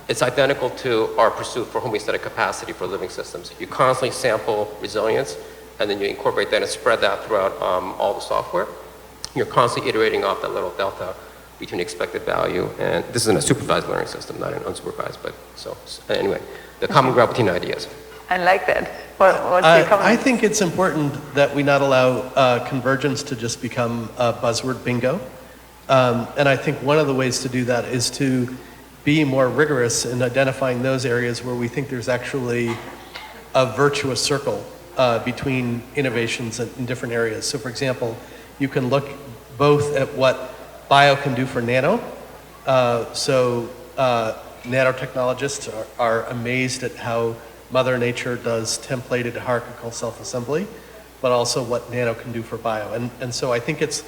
it's identical to our pursuit for homeostatic capacity for living systems. You constantly sample resilience, and then you incorporate that and spread that throughout all the software. You're constantly iterating off that little delta between expected value, and this is in a supervised learning system, not an unsupervised, but so anyway, the common ground between ideas. I like that. What's your comment? I think it's important that we not allow convergence to just become buzzword bingo. And I think one of the ways to do that is to be more rigorous in identifying those areas where we think there's actually a virtuous circle between innovations in different areas. So for example, you can look both at what bio can do for nano. Nanotechnologists are amazed at how Mother Nature does templated hierarchical self-assembly, but also what nano can do for bio. And so I think it's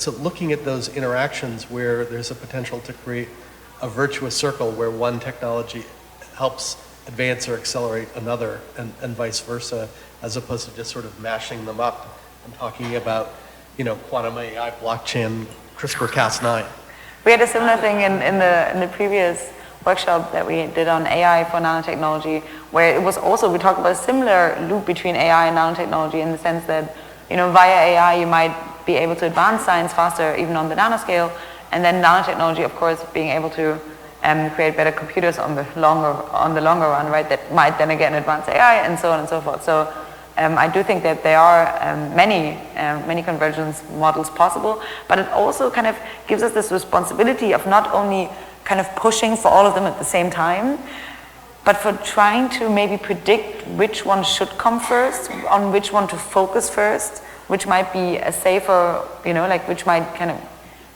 looking at those interactions where there's a potential to create a virtuous circle where one technology helps advance or accelerate another and vice versa, as opposed to just sort of mashing them up and talking about, quantum AI, blockchain, CRISPR-Cas9. We had a similar thing in the previous workshop that we did on AI for nanotechnology, where it was also, we talked about a similar loop between AI and nanotechnology in the sense that, via AI you might be able to advance science faster even on the nanoscale, and then nanotechnology, of course, being able to create better computers on the longer run, right, that might then again advance AI and so on and so forth. So I do think that there are many convergence models possible, but it also kind of gives us this responsibility of not only kind of pushing for all of them at the same time, but for trying to maybe predict which one should come first, on which one to focus first, which might be a safer, which might kind of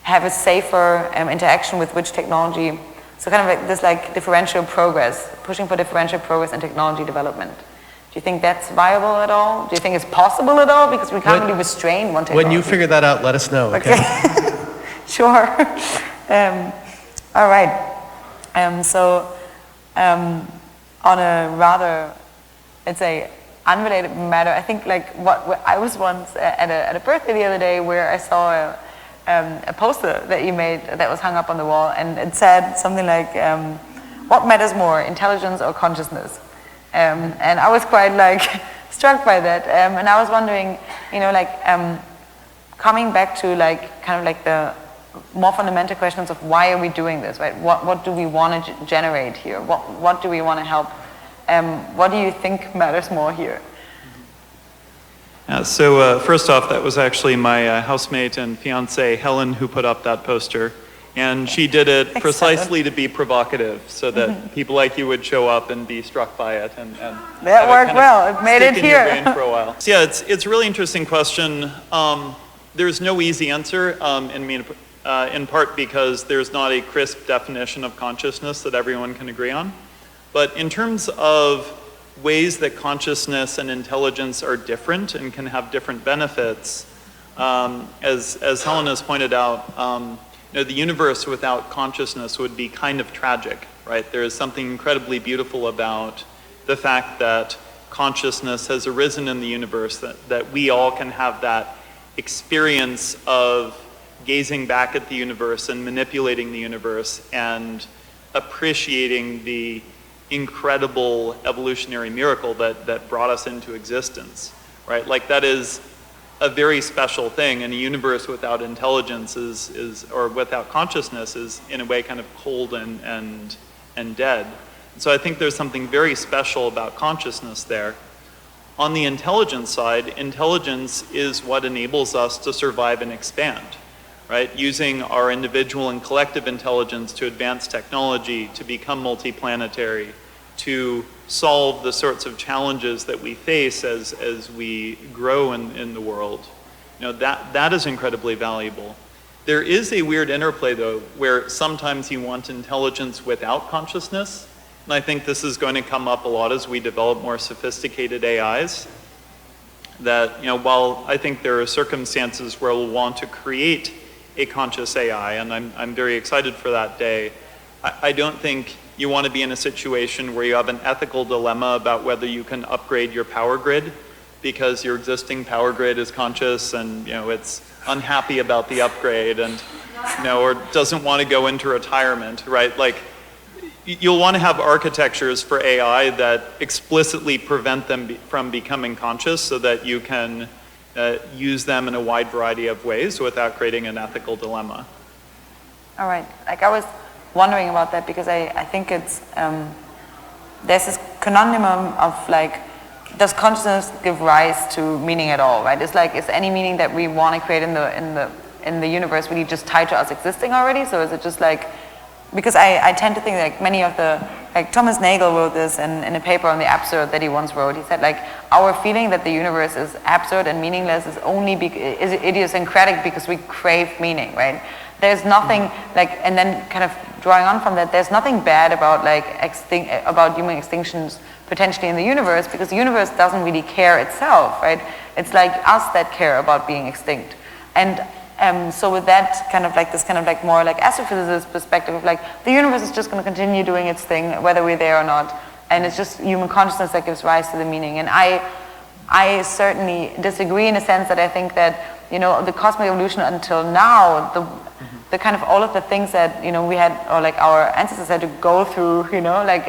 have a safer interaction with which technology. So kind of like this differential progress, pushing for differential progress in technology development. Do you think that's viable at all? Do you think it's possible at all? Because we can't really restrain one technology. When you figure that out, let us know, okay? Sure. All right. On a rather, let's say, unrelated matter, I think what I was once at a birthday the other day where I saw a poster that you made that was hung up on the wall, and it said something like, what matters more, intelligence or consciousness? And I was quite struck by that, and I was wondering, coming back to the more fundamental questions of why are we doing this, right? What do we want to generate here? What do we want to help? What do you think matters more here? So first off, that was actually my housemate and fiance Helen who put up that poster, and she did it precisely to be provocative, so that people like you would show up and be struck by it, and that worked well. It made it here in your brain for a while. So yeah, it's a really interesting question. There's no easy answer, in part because there's not a crisp definition of consciousness that everyone can agree on. But in terms of ways that consciousness and intelligence are different and can have different benefits, as Helen has pointed out, the universe without consciousness would be kind of tragic, right? There is something incredibly beautiful about the fact that consciousness has arisen in the universe, that we all can have that experience of gazing back at the universe and manipulating the universe and appreciating the incredible evolutionary miracle that brought us into existence, right? That is a very special thing, and a universe without intelligence or without consciousness is in a way kind of cold and dead. So I think there's something very special about consciousness there. On the intelligence side, intelligence is what enables us to survive and expand, right? Using our individual and collective intelligence to advance technology, to become multiplanetary, to solve the sorts of challenges that we face as we grow in the world. That is incredibly valuable. There is a weird interplay, though, where sometimes you want intelligence without consciousness, and I think this is going to come up a lot as we develop more sophisticated AIs. That, while I think there are circumstances where we'll want to create a conscious AI, and I'm very excited for that day, I don't think you want to be in a situation where you have an ethical dilemma about whether you can upgrade your power grid because your existing power grid is conscious and it's unhappy about the upgrade and or doesn't want to go into retirement, right? You'll want to have architectures for AI that explicitly prevent them from becoming conscious so that you can use them in a wide variety of ways without creating an ethical dilemma. All right. I was wondering about that because I think it's there's this conundrum of does consciousness give rise to meaning at all, right? It's is any meaning that we want to create in the universe really just tied to us existing already? So is it just because I tend to think like many of the, like Thomas Nagel wrote this in a paper on the absurd that he once wrote. He said like our feeling that the universe is absurd and meaningless is only is idiosyncratic because we crave meaning, right? There's nothing like, and then kind of drawing on from that, there's nothing bad about like about human extinctions potentially in the universe, because the universe doesn't really care itself, right? It's like us that care about being extinct. And so with that kind of like this kind of like more like astrophysicist perspective of like the universe is just going to continue doing its thing whether we're there or not, and it's just human consciousness that gives rise to the meaning. And I certainly disagree in a sense that I think that, you know, the cosmic evolution until now, the kind of all of the things that, you know, we had, or like our ancestors had to go through, you know, like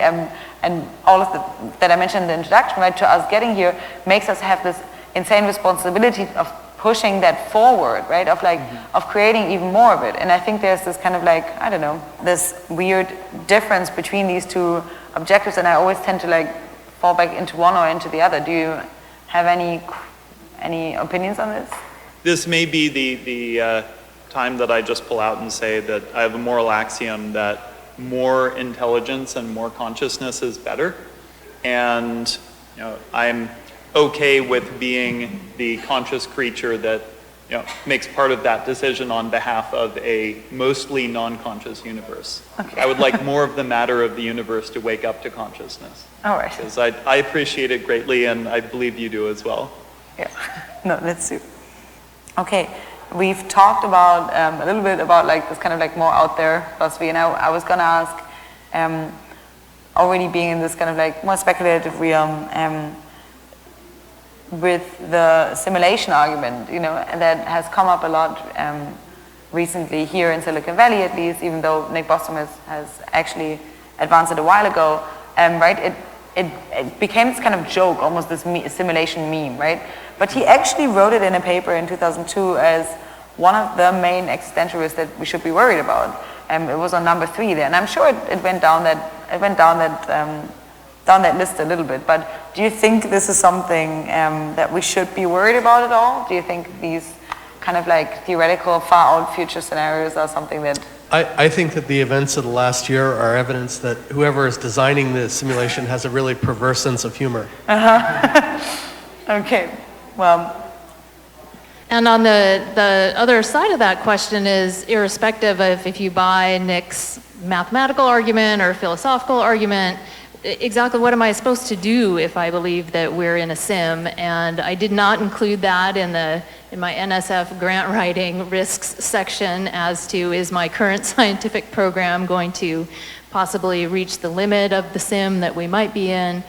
and all of the that I mentioned in the introduction, right, to us getting here makes us have this insane responsibility of pushing that forward, right, of like of creating even more of it. And I think there's this kind of like, I don't know, this weird difference between these two objectives, and I always tend to like fall back into one or into the other. Do you have any opinions on this? This may be the time that I just pull out and say that I have a moral axiom that more intelligence and more consciousness is better. And, you know, I'm okay with being the conscious creature that, you know, makes part of that decision on behalf of a mostly non-conscious universe. Okay. I would like more of the matter of the universe to wake up to consciousness. All right. Because I appreciate it greatly, and I believe you do as well. Yeah. No, let's see. Okay. We've talked about a little bit about like this kind of like more out there philosophy, and I was gonna ask, already being in this kind of like more speculative realm, with the simulation argument, you know, that has come up a lot recently here in Silicon Valley, at least, even though Nick Bostrom has actually advanced it a while ago, right? It became this kind of joke, almost this simulation meme, right? But he actually wrote it in a paper in 2002 as one of the main existential that we should be worried about. It was on number 3 there, and I'm sure it went down that list a little bit. But do you think this is something that we should be worried about at all? Do you think these kind of like theoretical far out future scenarios are something that... I think that the events of the last year are evidence that whoever is designing the simulation has a really perverse sense of humor. Okay, well... And on the other side of that question is, irrespective of if you buy Nick's mathematical argument or philosophical argument, exactly what am I supposed to do if I believe that we're in a sim? And I did not include that in my NSF grant writing risks section as to, is my current scientific program going to possibly reach the limit of the sim that we might be in?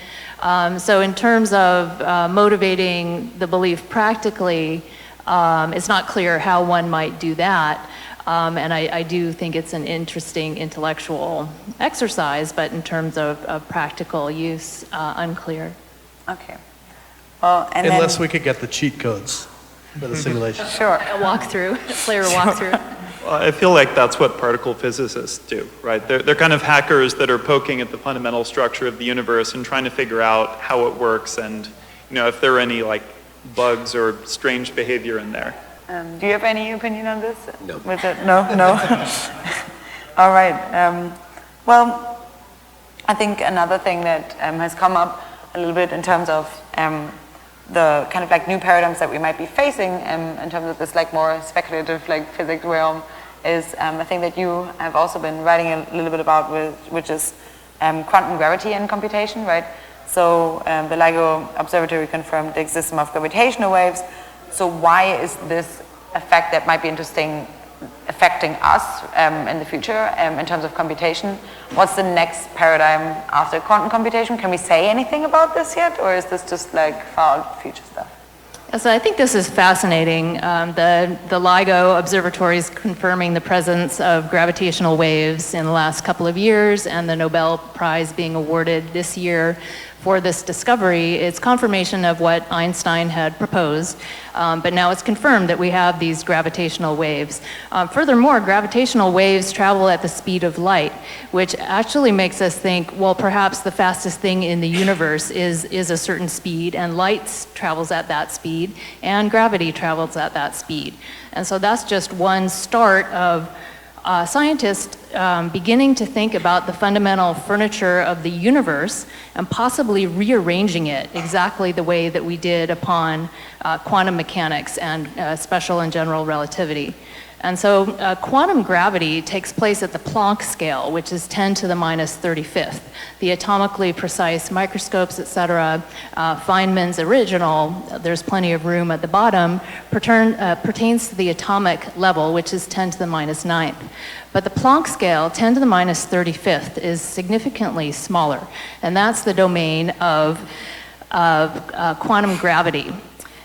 So in terms of motivating the belief practically, it's not clear how one might do that. And I do think it's an interesting intellectual exercise, but in terms of practical use, unclear. Okay. Well, and unless then, we could get the cheat codes for the simulation. Sure. A walkthrough, a player walkthrough. Well, I feel like that's what particle physicists do, right? They're kind of hackers that are poking at the fundamental structure of the universe and trying to figure out how it works, and, you know, if there are any like bugs or strange behavior in there. do you have any opinion on this? No. With it? No? All right. Well, I think another thing that has come up a little bit in terms of the kind of like new paradigms that we might be facing in terms of this like more speculative like physics realm is a thing that you have also been writing a little bit about, which is quantum gravity and computation, right? So the LIGO Observatory confirmed the existence of gravitational waves. So why is this effect that might be interesting affecting us in the future in terms of computation? What's the next paradigm after quantum computation? Can we say anything about this yet, or is this just like far out future stuff? So I think this is fascinating. The LIGO Observatory is confirming the presence of gravitational waves in the last couple of years, and the Nobel Prize being awarded this year for this discovery. It's confirmation of what Einstein had proposed, but now it's confirmed that we have these gravitational waves. Furthermore, gravitational waves travel at the speed of light, which actually makes us think, well, perhaps the fastest thing in the universe is a certain speed, and light travels at that speed, and gravity travels at that speed. And so that's just one start of scientists beginning to think about the fundamental furniture of the universe and possibly rearranging it exactly the way that we did upon quantum mechanics and special and general relativity. And so quantum gravity takes place at the Planck scale, which is 10 to the minus 35th. The atomically precise microscopes, et cetera, Feynman's original, there's plenty of room at the bottom, pertains to the atomic level, which is 10 to the minus 9th. But the Planck scale, 10 to the minus 35th, is significantly smaller. And that's the domain of quantum gravity.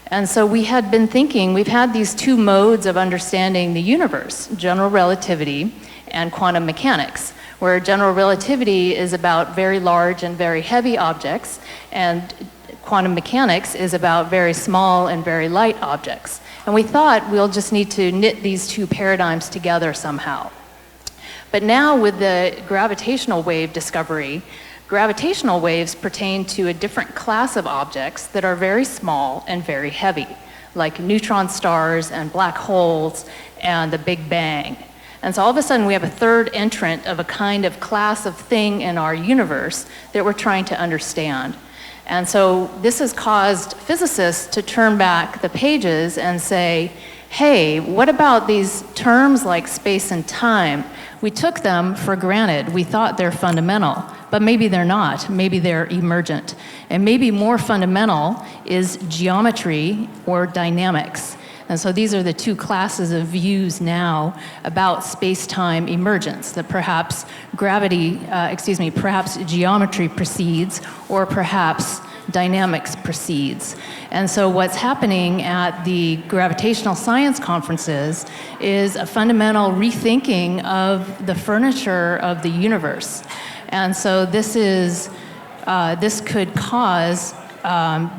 And so we had been thinking, we've had these two modes of understanding the universe, general relativity and quantum mechanics, where general relativity is about very large and very heavy objects, and quantum mechanics is about very small and very light objects. And we thought we'll just need to knit these two paradigms together somehow. But now with the gravitational wave discovery, gravitational waves pertain to a different class of objects that are very small and very heavy, like neutron stars and black holes and the Big Bang. And so all of a sudden we have a third entrant of a kind of class of thing in our universe that we're trying to understand. And so this has caused physicists to turn back the pages and say, hey, what about these terms like space and time? We took them for granted. We thought they're fundamental. But maybe they're not. Maybe they're emergent. And maybe more fundamental is geometry or dynamics. And so these are the two classes of views now about space-time emergence, that perhaps perhaps geometry precedes, or perhaps dynamics precedes. And so what's happening at the gravitational science conferences is a fundamental rethinking of the furniture of the universe. And so this could cause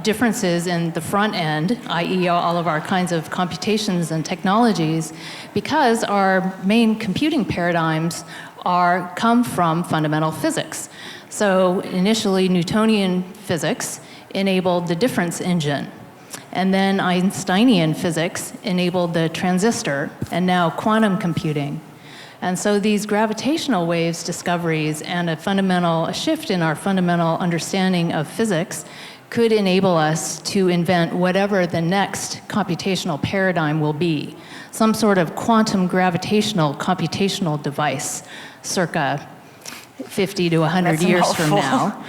differences in the front end, i.e. all of our kinds of computations and technologies, because our main computing paradigms come from fundamental physics. So initially Newtonian physics enabled the difference engine, and then Einsteinian physics enabled the transistor, and now quantum computing. And so these gravitational waves discoveries and a shift in our fundamental understanding of physics could enable us to invent whatever the next computational paradigm will be, some sort of quantum gravitational computational device circa 50 to 100 years from now.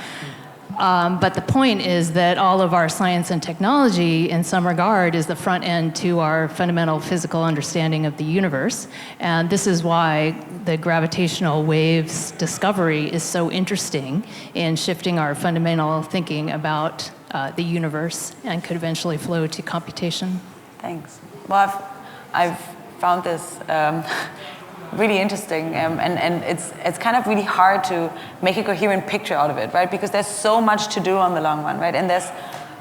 But the point is that all of our science and technology, in some regard, is the front end to our fundamental physical understanding of the universe. And this is why the gravitational waves discovery is so interesting in shifting our fundamental thinking about the universe and could eventually flow to computation. Thanks. Well, I've found this really interesting, and it's kind of really hard to make a coherent picture out of it, right? Because there's so much to do on the long run, right? And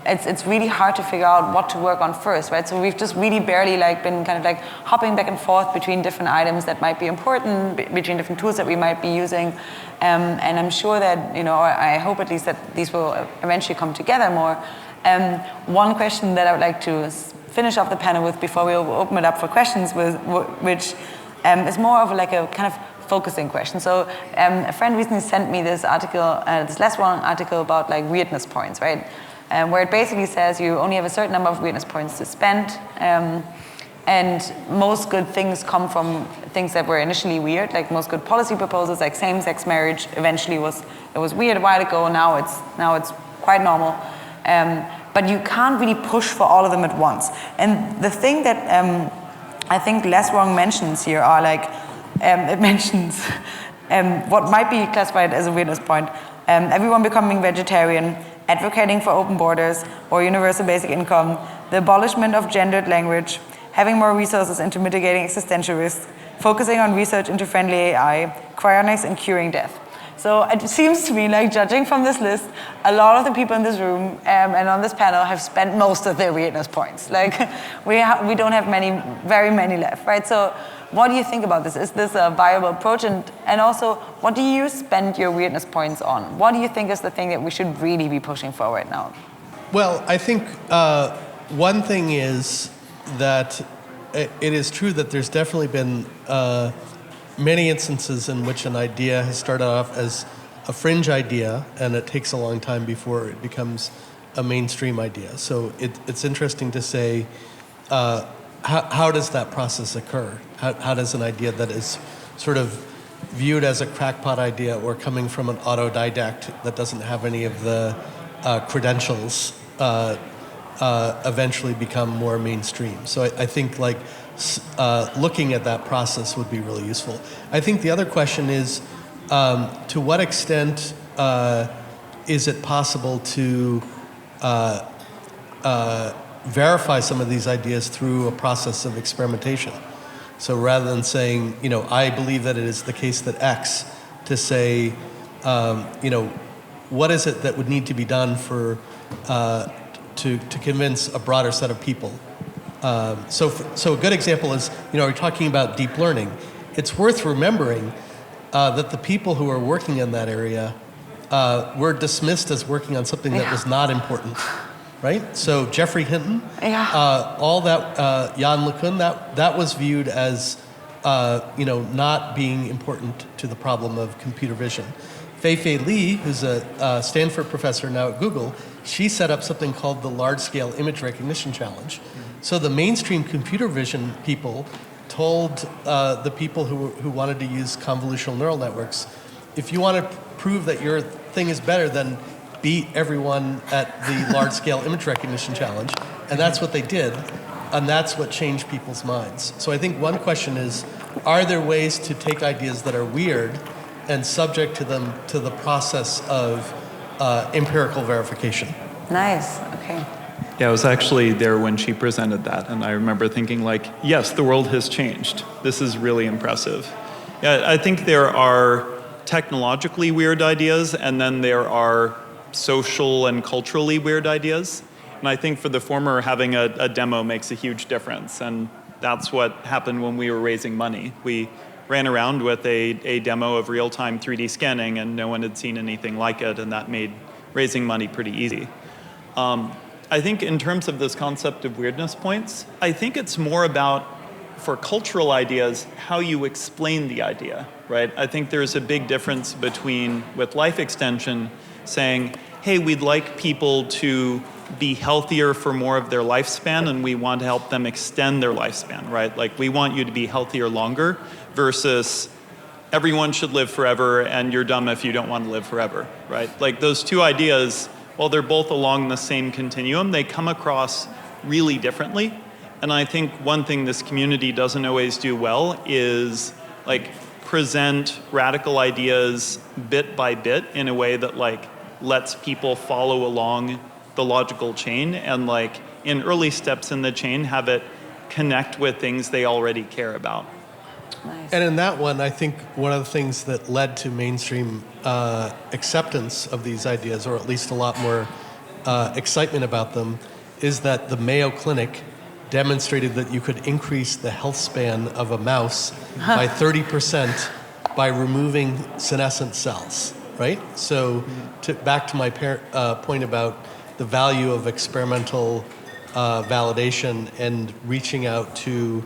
it's really hard to figure out what to work on first, right? So we've just really barely been kind of hopping back and forth between different items that might be important, between different tools that we might be using, and I'm sure that, I hope at least that these will eventually come together more. One question that I would like to finish off the panel with before we open it up for questions, which is more of a kind of focusing question. So a friend recently sent me this article, this last one article about weirdness points, right? Where it basically says you only have a certain number of weirdness points to spend, and most good things come from things that were initially weird, like most good policy proposals, like same-sex marriage. Eventually was weird a while ago. Now it's quite normal, but you can't really push for all of them at once. And the thing that I think Les Wong mentions here are it mentions what might be classified as a weirdness point. Everyone becoming vegetarian, advocating for open borders or universal basic income, the abolishment of gendered language, having more resources into mitigating existential risks, focusing on research into friendly AI, cryonics and curing death. So it seems to me judging from this list, a lot of the people in this room and on this panel have spent most of their weirdness points. We don't have very many left, right? So what do you think about this? Is this a viable approach? And also, what do you spend your weirdness points on? What do you think is the thing that we should really be pushing for right now? Well, I think one thing is that it is true that there's definitely been many instances in which an idea has started off as a fringe idea, and it takes a long time before it becomes a mainstream idea. So it's interesting to say, how does that process occur? How does an idea that is sort of viewed as a crackpot idea or coming from an autodidact that doesn't have any of the credentials eventually become more mainstream? So I think like looking at that process would be really useful. I think the other question is, to what extent is it possible to verify some of these ideas through a process of experimentation? So rather than saying, I believe that it is the case that X, to say, what is it that would need to be done for to convince a broader set of people? So a good example is, we're talking about deep learning. It's worth remembering that the people who are working in that area were dismissed as working on something that was not important, right? So Geoffrey Hinton, all that, Jan LeCun, that was viewed as, not being important to the problem of computer vision. Fei-Fei Li, who's a Stanford professor now at Google, she set up something called the Large-Scale Image Recognition Challenge. So the mainstream computer vision people told the people who wanted to use convolutional neural networks, if you want to prove that your thing is better, then beat everyone at the Large-Scale Image Recognition Challenge. And that's what they did, and that's what changed people's minds. So I think one question is, are there ways to take ideas that are weird and subject to them to the process of empirical verification? Nice, okay. Yeah, I was actually there when she presented that, and I remember thinking like, yes, the world has changed. This is really impressive. Yeah, I think there are technologically weird ideas, and then there are social and culturally weird ideas. And I think for the former, having a demo makes a huge difference, and that's what happened when we were raising money. We ran around with a demo of real-time 3D scanning, and no one had seen anything like it, and that made raising money pretty easy. I think in terms of this concept of weirdness points, I think it's more about, for cultural ideas, how you explain the idea, right? I think there's a big difference between, with life extension, saying, hey, we'd like people to be healthier for more of their lifespan, and we want to help them extend their lifespan, right? Like, we want you to be healthier longer, versus everyone should live forever, and you're dumb if you don't want to live forever, right? Like, those two ideas, while they're both along the same continuum, they come across really differently. And I think one thing this community doesn't always do well is like present radical ideas bit by bit in a way that like lets people follow along the logical chain, and like in early steps in the chain have it connect with things they already care about. Nice. And in that one, I think one of the things that led to mainstream acceptance of these ideas, or at least a lot more excitement about them, is that the Mayo Clinic demonstrated that you could increase the health span of a mouse by 30% by removing senescent cells, right? So back to my point about the value of experimental validation and reaching out to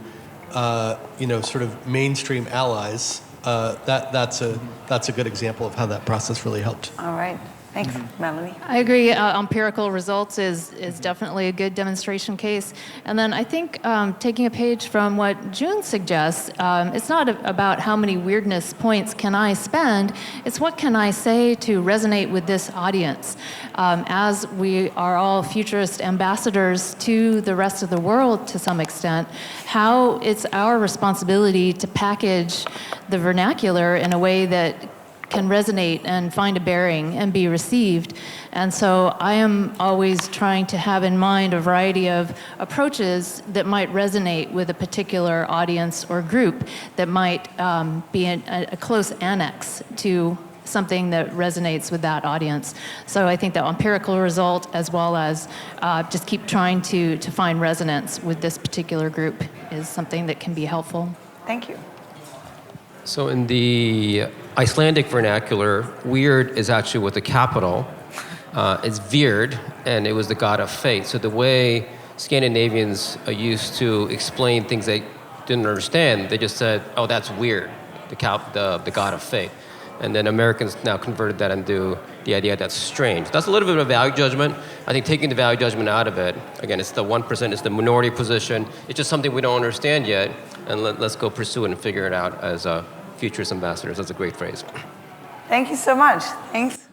sort of mainstream allies, that's a good example of how that process really helped. All right. Thanks, Melanie. I agree. Empirical results is definitely a good demonstration case. And then I think taking a page from what Joon suggests, it's not about how many weirdness points can I spend, it's what can I say to resonate with this audience. As we are all futurist ambassadors to the rest of the world to some extent, how it's our responsibility to package the vernacular in a way that can resonate and find a bearing and be received. And so I am always trying to have in mind a variety of approaches that might resonate with a particular audience or group, that might be a close annex to something that resonates with that audience. So I think the empirical result, as well as just keep trying to find resonance with this particular group, is something that can be helpful. Thank you. So in the Icelandic vernacular, weird is actually with a capital. It's Veered, and it was the god of fate. So the way Scandinavians used to explain things they didn't understand, they just said, oh, that's weird. the god of fate. And then Americans now converted that into the idea that's strange. That's a little bit of a value judgment. I think taking the value judgment out of it, again, it's the 1%, it's the minority position. It's just something we don't understand yet, and let's go pursue it and figure it out as futurist ambassadors. That's a great phrase. Thank you so much. Thanks.